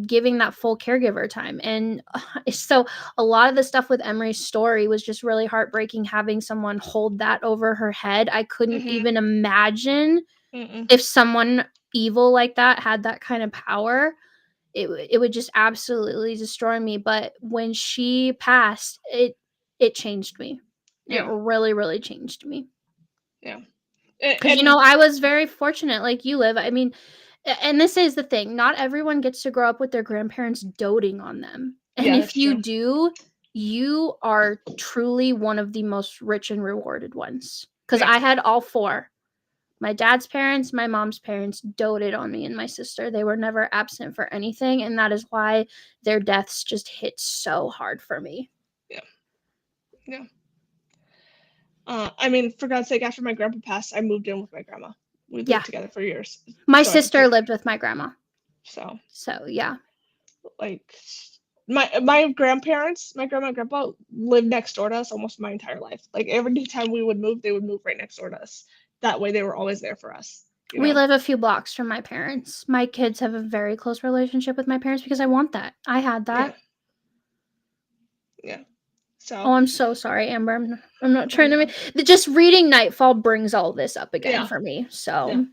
giving that full caregiver time. And so a lot of the stuff with Emory's story was just really heartbreaking, having someone hold that over her head. I couldn't Mhm. even imagine Mm-mm. if someone evil like that had that kind of power. It would just absolutely destroy me. But when she passed, it changed me. It Yeah. really, really changed me. Yeah. Because, And I was very fortunate, like you live. I mean, and this is the thing, not everyone gets to grow up with their grandparents doting on them. And yeah, if that's you true. do, you are truly one of the most rich and rewarded ones. Because Yeah. I had all four. My dad's parents, my mom's parents doted on me and my sister. They were never absent for anything. And that is why their deaths just hit so hard for me. Yeah. Yeah. I mean, for God's sake, after my grandpa passed, I moved in with my grandma. We lived Yeah. together for years, My so I could sister take. lived with my grandma. So, So, yeah. like, my grandparents, my grandma and grandpa lived next door to us almost my entire life. Like every time we would move, they would move right next door to us. That way, they were always there for us. You We know. live a few blocks from my parents. My kids have a very close relationship with my parents because I want that. I had Yeah. that. Yeah. Oh, So. I'm so sorry, Amber. I'm not Oh trying to no. just reading Nightfall brings all this up again Yeah. for me. Yeah. So,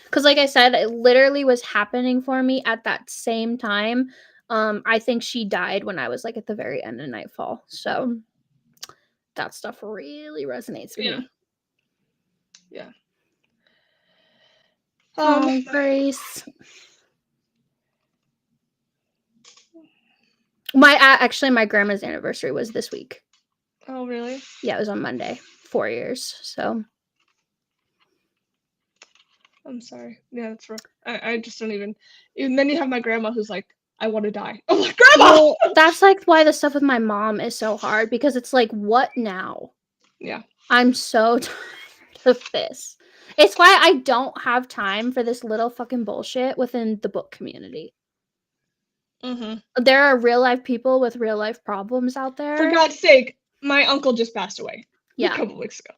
because like I said, it literally was happening for me at that same time. I think she died when I was like at the very end of Nightfall. So that stuff really resonates with Yeah. me. Yeah. Oh, Grace. Actually, my grandma's anniversary was this week. Oh really? Yeah, it was on Monday. 4 years. So I'm sorry. Yeah, that's rough. I just don't even. And then you have my grandma who's like, I want to die. I'm like, Grandma! well, that's like why the stuff with my mom is so hard because it's like, what now? Yeah. I'm so tired of this. It's why I don't have time for this little fucking bullshit within the book community. Mm-hmm. There are real life people with real life problems out For there. God's sake, my uncle just passed away a Yeah. couple weeks ago.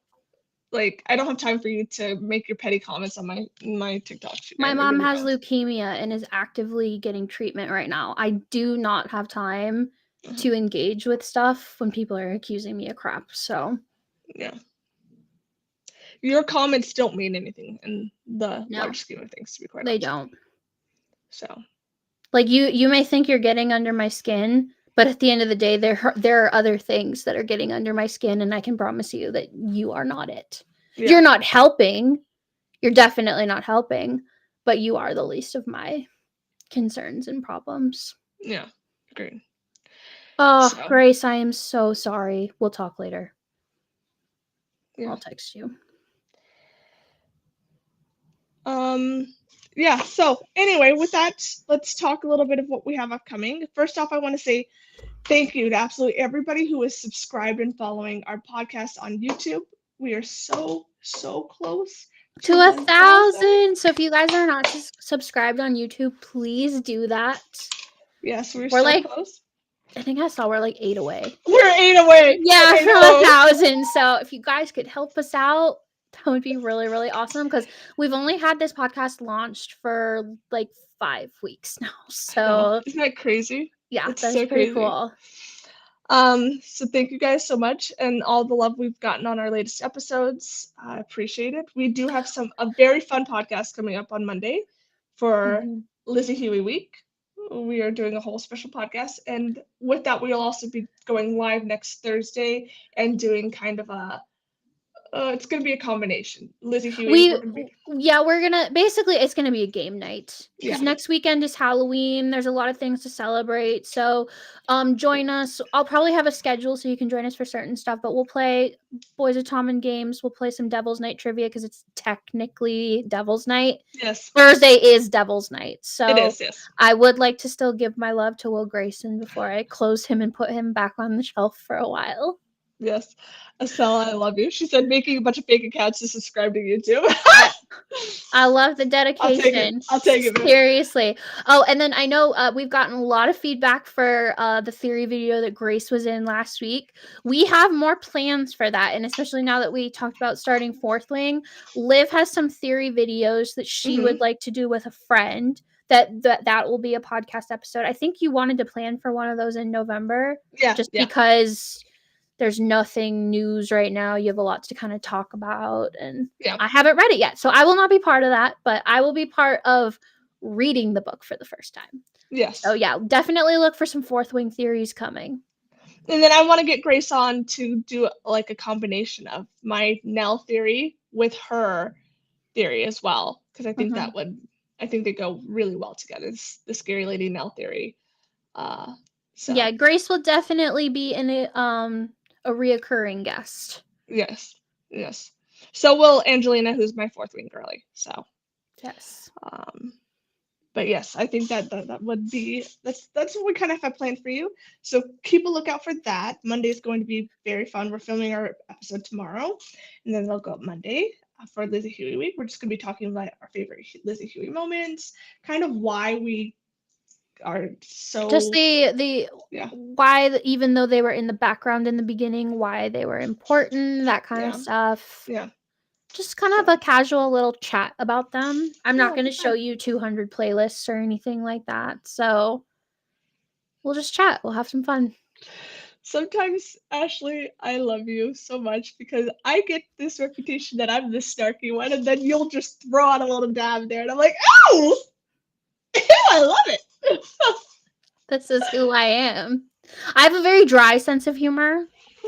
Like, I don't have time for you to make your petty comments on my TikTok. My I mom really has don't. leukemia and is actively getting treatment right now. I do not have time to engage with stuff when people are accusing me of crap. So, Yeah. Your comments don't mean anything in the no, large scheme of things, to be quite they honest. don't. So. Like you may think you're getting under my skin, but at the end of the day, there are other things that are getting under my skin, and I can promise you that you are not it. Yeah. You're not helping. You're definitely not helping, but you are the least of my concerns and problems. Yeah. Great. Oh, So. Grace, I am so sorry. We'll talk later. Yeah. I'll text you. Yeah, so anyway, with that, let's talk a little bit of what we have upcoming. First off, I want to say thank you to absolutely everybody who is subscribed and following our podcast on YouTube. We are so close To to 1,000. 1,000. So if you guys are not subscribed on YouTube, please do that. Yes, we're We're so like, close. I think I saw we're like 8 away. We're 8 away. Yeah, We're 8 from away. 1,000. So if you guys could help us out, that would be really, really awesome. Because we've only had this podcast launched for like 5 weeks now. So Isn't that crazy? yeah, It's that's so pretty crazy. cool. So thank you guys so much and all the love we've gotten on our latest episodes. I appreciate it. We do have a very fun podcast coming up on Monday for Lizzie Huey Week. We are doing a whole special podcast, and with that, we'll also be going live next Thursday and doing kind of a. It's gonna be a combination. Lizzie Huey, we're gonna be. We're gonna basically it's gonna be a game night because Yeah. next weekend is Halloween. There's a lot of things to celebrate. So join us. I'll probably have a schedule so you can join us for certain stuff, but we'll play Boys of Tommen games. We'll play some Devil's Night trivia because it's technically Devil's Night. Yes. Thursday is Devil's Night. So It is, yes. I would like to still give my love to Will Grayson before I close him and put him back on the shelf for a while. Yes. Estella, I love you. She said making a bunch of fake accounts to subscribe to YouTube. I love the I'll take it. dedication. I'll take it, man. Seriously. Oh, and then I know we've gotten a lot of feedback for the theory video that Grace was in last week. We have more plans for that, and especially now that we talked about starting Fourth Wing, Liv has some theory videos that she would like to do with a friend. That will be a podcast episode. I think you wanted to plan for one of those in November, just because there's nothing news right now. You have a lot to kind of talk about, and I haven't read it yet, so I will not be part of that, but I will be part of reading the book for the first time. Yes. So yeah, definitely look for some Fourth Wing theories coming. And then I want to get Grace on to do like a combination of my Nell theory with her theory as well, because I think I think they go really well together. It's the scary lady Nell theory. So yeah, Grace will definitely be in a reoccurring guest. Yes. So will Angelina, who's my Fourth Wing girly. So yes. But yes, I think that would be that's what we kind of have planned for you. So keep a lookout for that. Monday is going to be very fun. We're filming our episode tomorrow, and then they'll go up Monday for Lizzie Huey week. We're just going to be talking about our favorite Lizzie Huey moments, kind of why we are so just the why, even though they were in the background in the beginning, why they were important, that kind of stuff. Just kind of a casual little chat about them. I'm not going to show you 200 playlists or anything like that. So we'll just chat. We'll have some fun. Sometimes, Ashley, I love you so much because I get this reputation that I'm the snarky one, and then you'll just throw out a little dab there, and I'm like, oh, I love it. This is who I am. I have a very dry sense of humor,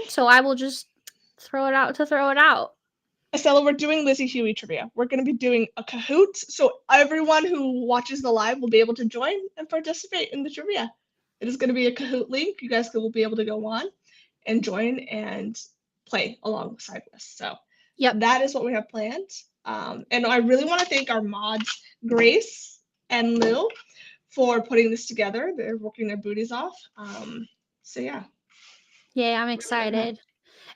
so I will just throw it out to throw it out. Estella, we're doing Lizzie Huey trivia. We're going to be doing a Kahoot, so everyone who watches the live will be able to join and participate in the trivia. It is going to be a Kahoot link. You guys will be able to go on and join and play alongside us. So that is what we have planned. And I really want to thank our mods, Grace and Lou, for putting this together. They're working their booties off. So yeah. Yeah, I'm excited.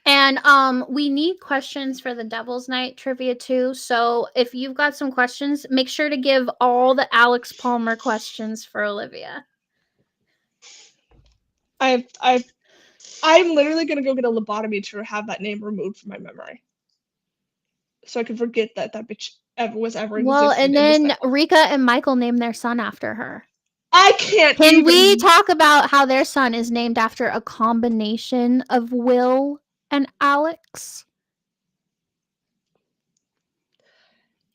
And we need questions for the Devil's Night trivia too. So if you've got some questions, make sure to give all the Alex Palmer questions for Olivia. I'm literally gonna go get a lobotomy to have that name removed from my memory, so I can forget that bitch was ever existed. Well, and then Rika and Michael named their son after her. I can't. Can we talk about how their son is named after a combination of Will and Alex?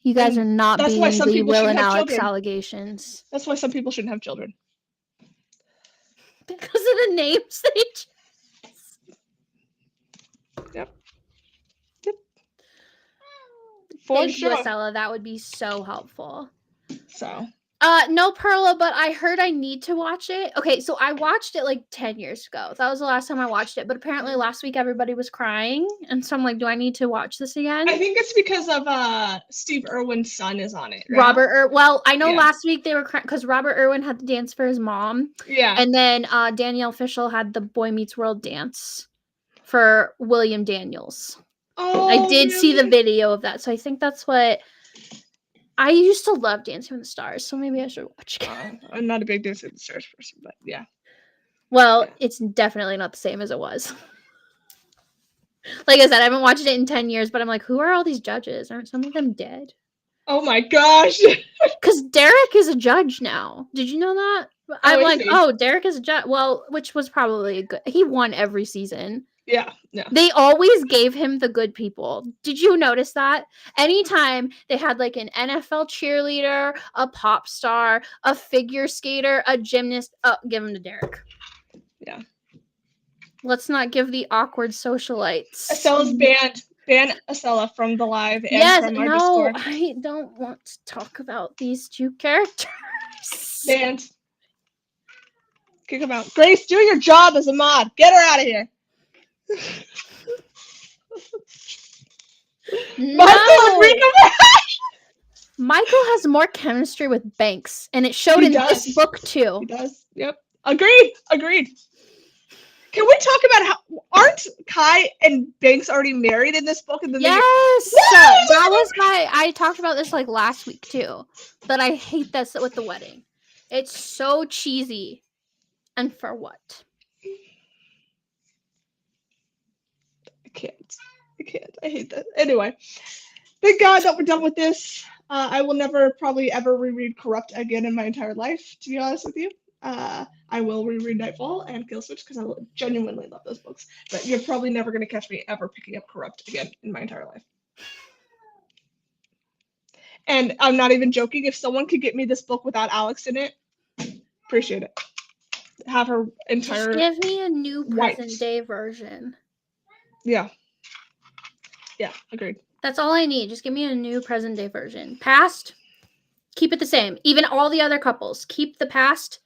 You guys are not being the Will and Alex allegations. That's why some people shouldn't have children. Because of the names they choose. Yep. Thank you, Estella. That would be so helpful. So. No, Perla, but I heard I need to watch it. Okay, so I watched it like 10 years ago. That was the last time I watched it. But apparently last week everybody was crying. And so I'm like, do I need to watch this again? I think it's because of Steve Irwin's son is on it. Right? Robert well, I know last week they were crying because Robert Irwin had to dance for his mom. Yeah. And then Danielle Fishel had the Boy Meets World dance for William Daniels. Oh, I did see the video of that. So I think that's what... I used to love Dancing with the Stars, so maybe I should watch it. I'm not a big Dancing with the Stars person, but yeah. Well, it's definitely not the same as it was. Like I said, I haven't watched it in 10 years, but I'm like, who are all these judges? Aren't some of them dead? Oh my gosh. Because Derek is a judge now. Did you know that? I'm like, oh, Derek is a judge. Well, which was probably a good... He won every season. Yeah. They always gave him the good people. Did you notice that? Anytime they had like an NFL cheerleader, a pop star, a figure skater, a gymnast, give him to Derek. Yeah. Let's not give the awkward socialites. Estella's banned. Ban Estella from the live and from our Discord. I don't want to talk about these two characters. Banned. Kick him out. Grace, do your job as a mod. Get her out of here. No. Michael has more chemistry with Banks, and it showed in this book too. He does. Yep. Agreed. Can we talk about how aren't Kai and Banks already married in this book? And then Yes, that was I talked about this like last week too. But I hate this with the wedding. It's so cheesy, and for what? I can't. I hate that. Anyway, thank God that we're done with this. I will never probably ever reread Corrupt again in my entire life, to be honest with you. I will reread Nightfall and Killswitch because I genuinely love those books. But you're probably never going to catch me ever picking up Corrupt again in my entire life. And I'm not even joking. If someone could get me this book without Alex in it, appreciate it. Have her entire. Just give me a new wiped. present day version. Yeah. Yeah, agreed. That's all I need. Just give me a new present day version. Past, keep it the same. Even all the other couples, keep the past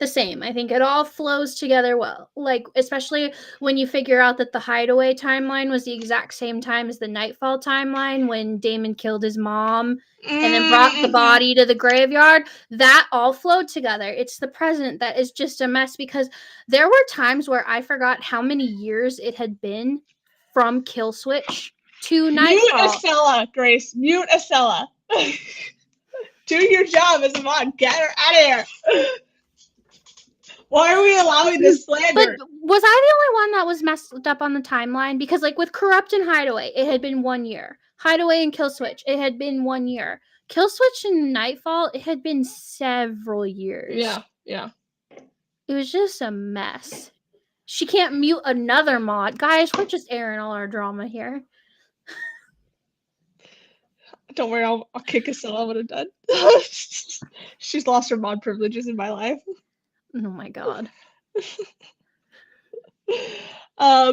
the same. I think it all flows together well. Like, especially when you figure out that the Hideaway timeline was the exact same time as the Nightfall timeline when Damon killed his mom and then brought the body to the graveyard. That all flowed together. It's the present that is just a mess because there were times where I forgot how many years it had been from Killswitch to Nightfall. Mute Estella, Grace. Mute Estella. Do your job as a mod. Get her out of here. Why are we allowing this slander? But was I the only one that was messed up on the timeline? Because like with Corrupt and Hideaway, it had been 1 year. Hideaway and Killswitch, it had been 1 year. Killswitch and Nightfall, it had been several years. Yeah. It was just a mess. She can't mute another mod. Guys, we're just airing all our drama here. Don't worry, I'll kick Estella when I'm done. She's lost her mod privileges in my life. Oh my god. A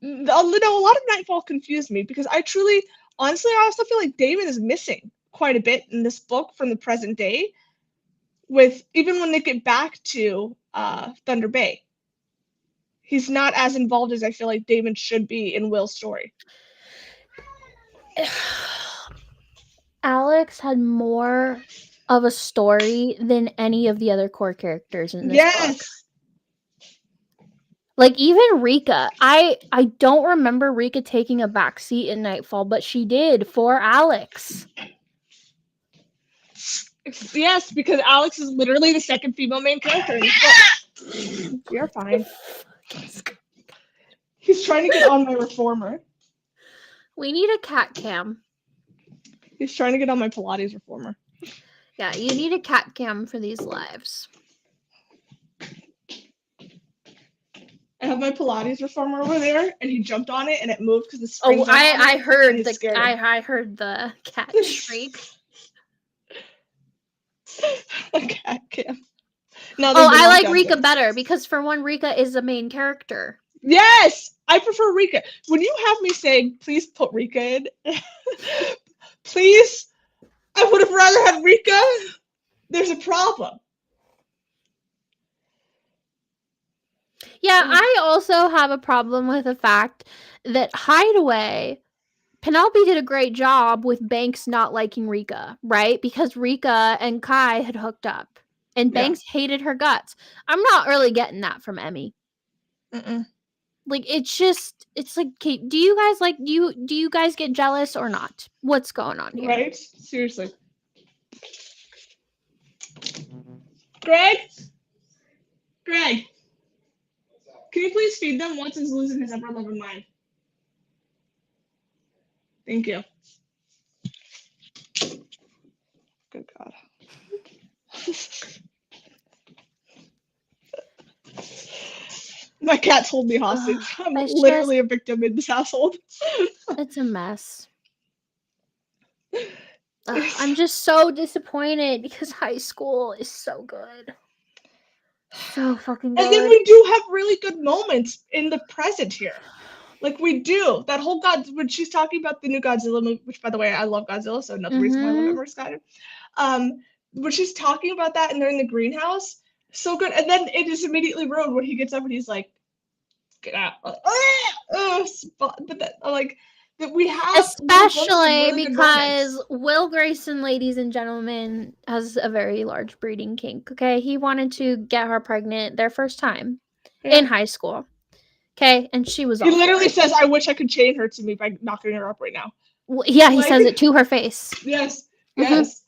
lot of Nightfall confused me because honestly, I also feel like Damon is missing quite a bit in this book from the present day. With even when they get back to Thunder Bay, he's not as involved as I feel like Damon should be in Will's story. Alex had more of a story than any of the other core characters in this book. Like even Rika, I don't remember Rika taking a backseat in Nightfall, but she did for Alex. Yes, because Alex is literally the second female main character in this book. You're fine. He's trying to get on my reformer. We need a cat cam. He's trying to get on my Pilates reformer. Yeah, you need a cat cam for these lives. I have my Pilates reformer over there, and he jumped on it, and it moved because the spring. I heard the cat shriek. A cat cam. No, I like Rika better because for one, Rika is the main character. Yes, I prefer Rika. When you have me saying, "Please put Rika in," please, I would have rather had Rika. There's a problem. Yeah, I also have a problem with the fact that Hideaway, Penelope did a great job with Banks not liking Rika, right? Because Rika and Kai had hooked up, and Banks hated her guts. I'm not really getting that from Emmy. Like it's like, okay, do you guys get jealous or not? What's going on here? Right? Seriously. Greg, can you please feed them? Watson's losing his ever-loving mind. Thank you. Good God. My cats hold me hostage. I'm literally a victim in this household. It's a mess. I'm just so disappointed because high school is so good. So fucking good. And then we do have really good moments in the present here. Like we do. That whole when she's talking about the new Godzilla movie, which by the way, I love Godzilla, so another reason why I love Emory Scott. When she's talking about that and they're in the greenhouse, so good. And then it is immediately ruined when he gets up and he's like, get out. But that, like, that we have, especially really because Will Grayson, ladies and gentlemen, has a very large breeding kink. Okay, he wanted to get her pregnant their first time, in high school. Okay, and she was He all literally for it. says, "I wish I could chain her to me by knocking her up right now." Yeah, he Like, says it to her face. yes, Mhm. yes.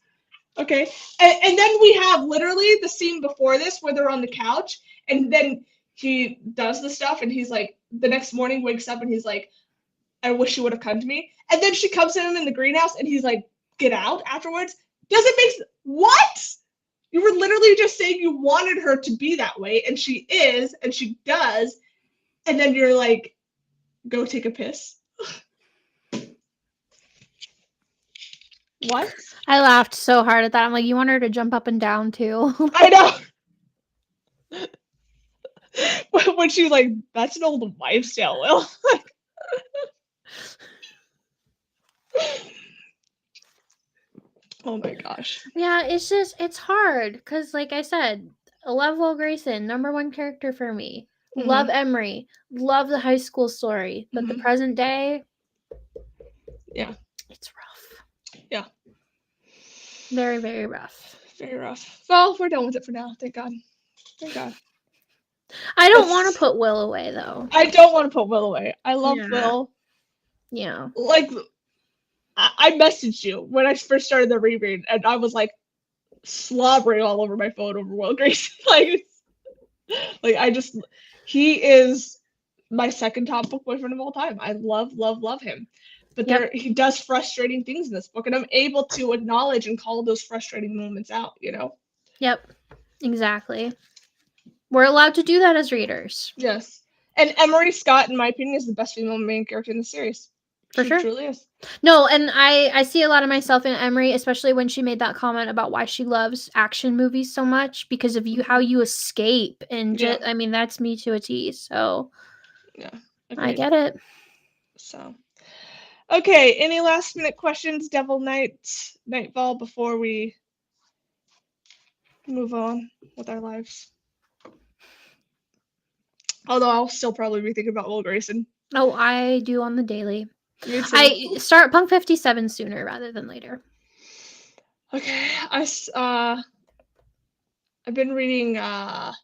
Okay. And then we have literally the scene before this where they're on the couch and then he does the stuff and he's like, the next morning wakes up and he's like, I wish you would have come to me. And then she comes to him in the greenhouse and he's like, get out afterwards. Doesn't make sense. What? You were literally just saying you wanted her to be that way and she is and she does. And then you're like, go take a piss. What? I laughed so hard at that. I'm like, you want her to jump up and down too? I know. When she's like, that's an old wives' tale, Will. Oh my gosh. Yeah, it's hard because, like I said, I love Will Grayson, number one character for me. Love Emory, love the high school story, but the present day, yeah, it's rough. Yeah, very, very rough. Very rough. Well, we're done with it for now. Thank God. Thank God. I don't want to put Will away though. I don't want to put Will away. I love Will. Yeah. Like, I messaged you when I first started the reread, and I was like slobbering all over my phone over Will Grayson. He is my second top book boyfriend of all time. I love him. But he does frustrating things in this book, and I'm able to acknowledge and call those frustrating moments out, you know? Yep. Exactly. We're allowed to do that as readers. Yes. And Emory Scott, in my opinion, is the best female main character in the series. For sure. She truly is. No, and I see a lot of myself in Emory, especially when she made that comment about why she loves action movies so much because of how you escape and just I mean that's me to a T. So yeah, I get it. So okay, any last minute questions, Devil Knight, NightFall, before we move on with our lives? Although I'll still probably be thinking about Will Grayson. Oh, I do on the daily. Me too. I start Punk 57 sooner rather than later. Okay, I've been reading the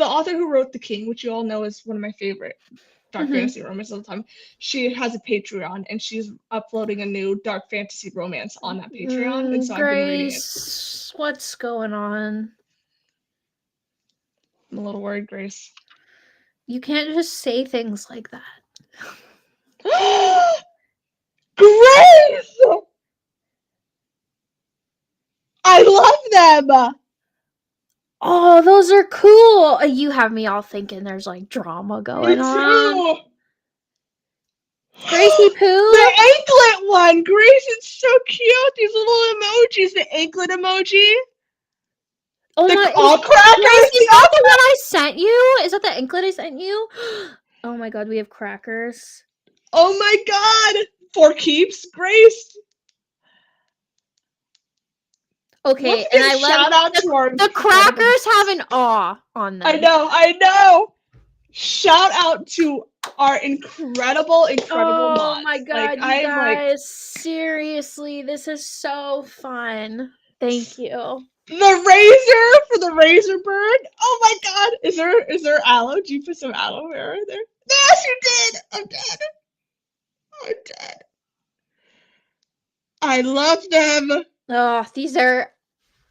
author who wrote The King, which you all know is one of my favorite dark fantasy romances of the time. She has a Patreon and she's uploading a new dark fantasy romance on that Patreon, and so I've been reading it. What's going on? I'm a little worried, Grace. You can't just say things like that. Grace! I love them! Oh, those are cool! You have me all thinking there's like drama going on. Gracie Poo? The anklet one! Grace, it's so cute! These little emojis. The anklet emoji. Oh the my! all crackers! Grace, is that the one I sent you? Is that the anklet I sent you? Oh my god, we have crackers. Oh my god! For keeps, Grace. Okay, and I love the crackers have an awe on them. I know. Shout out to our incredible mods. Oh my god, you guys! Seriously, this is so fun. Thank you. The razor for the razor bird. Oh my god! Is there aloe? Do you put some aloe vera there? Yes, you did. I'm dead. I love them. Oh, these are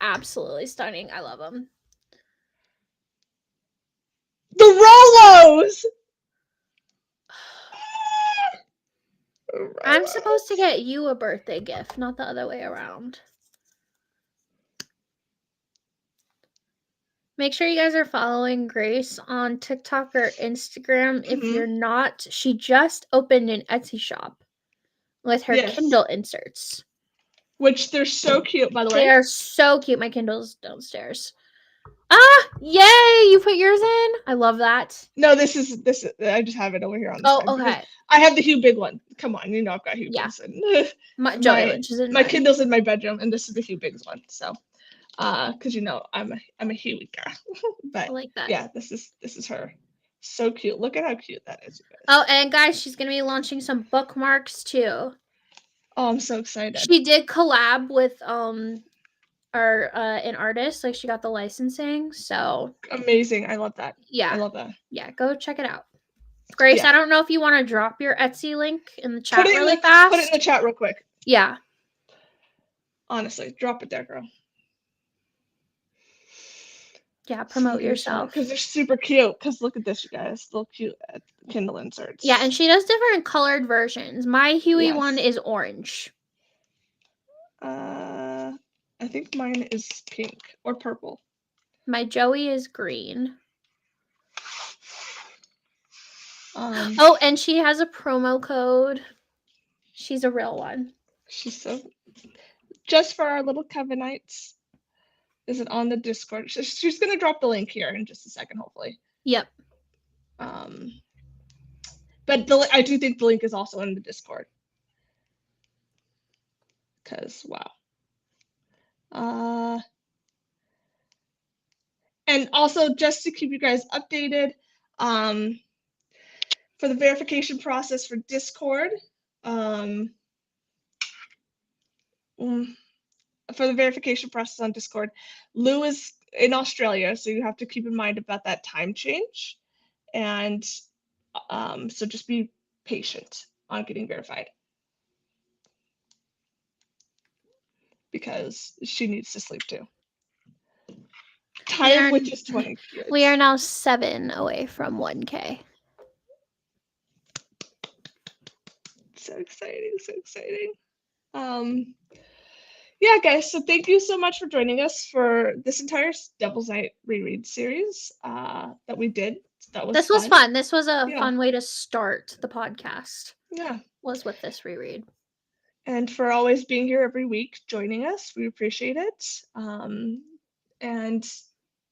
absolutely stunning. I love them. The Rolos. I'm supposed to get you a birthday gift, not the other way around. Make sure you guys are following Grace on TikTok or Instagram. If you're not, she just opened an Etsy shop with her Kindle inserts. Which they're so cute, by the way. They are so cute. My Kindle's downstairs. Ah, yay! You put yours in? I love that. No, this is I just have it over here on the side. Okay. I have the Hue Big one. Come on, you know I've got Hue Bigs. My Kindle's in my bedroom, and this is the Hue Bigs one. So, because you know I'm a Huey girl. But I like that. Yeah, this is her. So cute. Look at how cute that is, you guys. Oh, and guys, she's gonna be launching some bookmarks too. Oh, I'm so excited. She did collab with our are an artist. Like, she got the licensing. So Amazing. I love that. yeah, I love that. yeah, go check it out. Grace, Yeah. I don't know if you want to drop your Etsy link in the Put chat it in really the fast. put it in the chat real quick. Yeah. Honestly, drop it there, girl. Yeah, promote yourself. Because they're super cute. Because look at this, you guys. Little cute Kindle inserts. Yeah, and she does different colored versions. My Huey one Yes. is orange. I think mine is pink or purple. My Joey is green. Oh, and she has a promo code. She's a real one. She's so... Just for our little Covenites. Is it on the Discord? She's going to drop the link here in just a second, hopefully. Yep. But I do think the link is also in the Discord. Because, wow. And also, just to keep you guys updated, for the verification process for Discord, for the verification process on Discord, Lou is in Australia, so you have to keep in mind about that time change. And so just be patient on getting verified. Because she needs to sleep too. Tired, which is 20 kids. We are now 7 away from 1K. So exciting, so exciting. Yeah, guys, so thank you so much for joining us for this entire Devil's Night reread series that we did. This was fun. This was a fun way to start the podcast. Yeah. Was with this reread. And for always being here every week, joining us. We appreciate it. And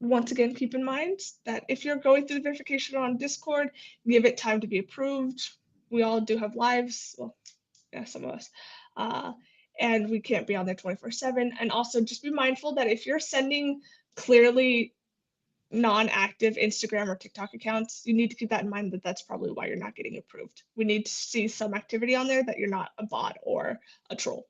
once again, keep in mind that if you're going through the verification on Discord, give it time to be approved. We all do have lives. Well, yeah, some of us. And we can't be on there 24/7. And also just be mindful that if you're sending clearly non-active Instagram or TikTok accounts, you need to keep that in mind that that's probably why you're not getting approved. We need to see some activity on there that you're not a bot or a troll.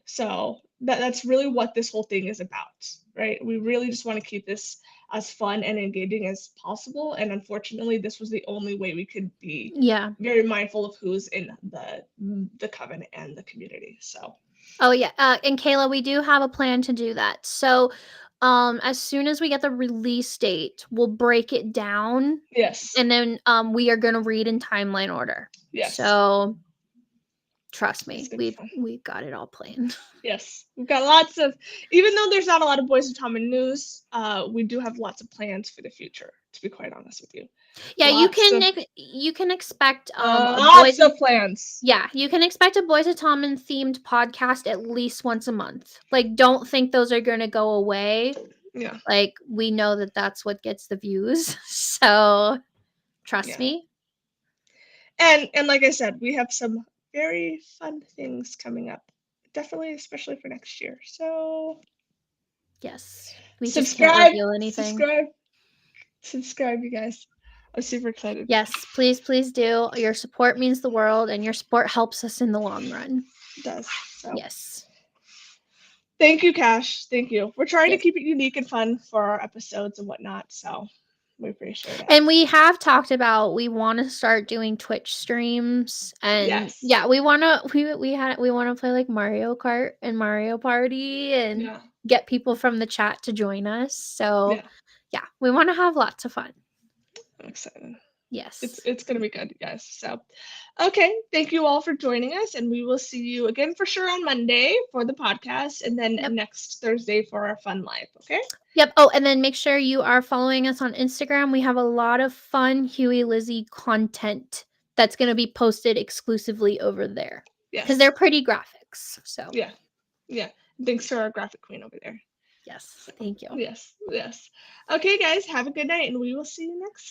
So that's really what this whole thing is about, right? We really just want to keep this as fun and engaging as possible. And unfortunately, this was the only way we could be very mindful of who's in the coven and the community. So. Oh yeah, and Kayla, we do have a plan to do that. So, as soon as we get the release date, we'll break it down. Yes. And then we are gonna read in timeline order. Yes. So trust me, we've got it all planned. Yes, we've got lots of, even though there's not a lot of Boys of Tommen news, we do have lots of plans for the future, to be quite honest with you. Yeah, you can expect lots of plans. Yeah, you can expect a Boys of Tommen themed podcast at least once a month. Like, don't think those are going to go away. Yeah. Like, we know that that's what gets the views. So, trust me. And like I said, we have some very fun things coming up. Definitely, especially for next year. So, yes. We just can't reveal anything. Subscribe, you guys. I'm super excited. Yes, please do. Your support means the world, and your support helps us in the long run. It does. So. Yes. Thank you, Cash. Thank you. We're trying to keep it unique and fun for our episodes and whatnot, so we appreciate it. And we have talked about we want to start doing Twitch streams, and we want to play like Mario Kart and Mario Party and get people from the chat to join us. So we want to have lots of fun. I'm excited. Yes. It's going to be good, you guys. So, okay. Thank you all for joining us. And we will see you again for sure on Monday for the podcast. And then next Thursday for our fun live. Okay. Yep. Oh, and then make sure you are following us on Instagram. We have a lot of fun Huey Lizzie content that's going to be posted exclusively over there. Yes. Because they're pretty graphics. So. Yeah. Yeah. Thanks to our graphic queen over there. Yes. Thank you. Yes. Okay, guys. Have a good night. And we will see you next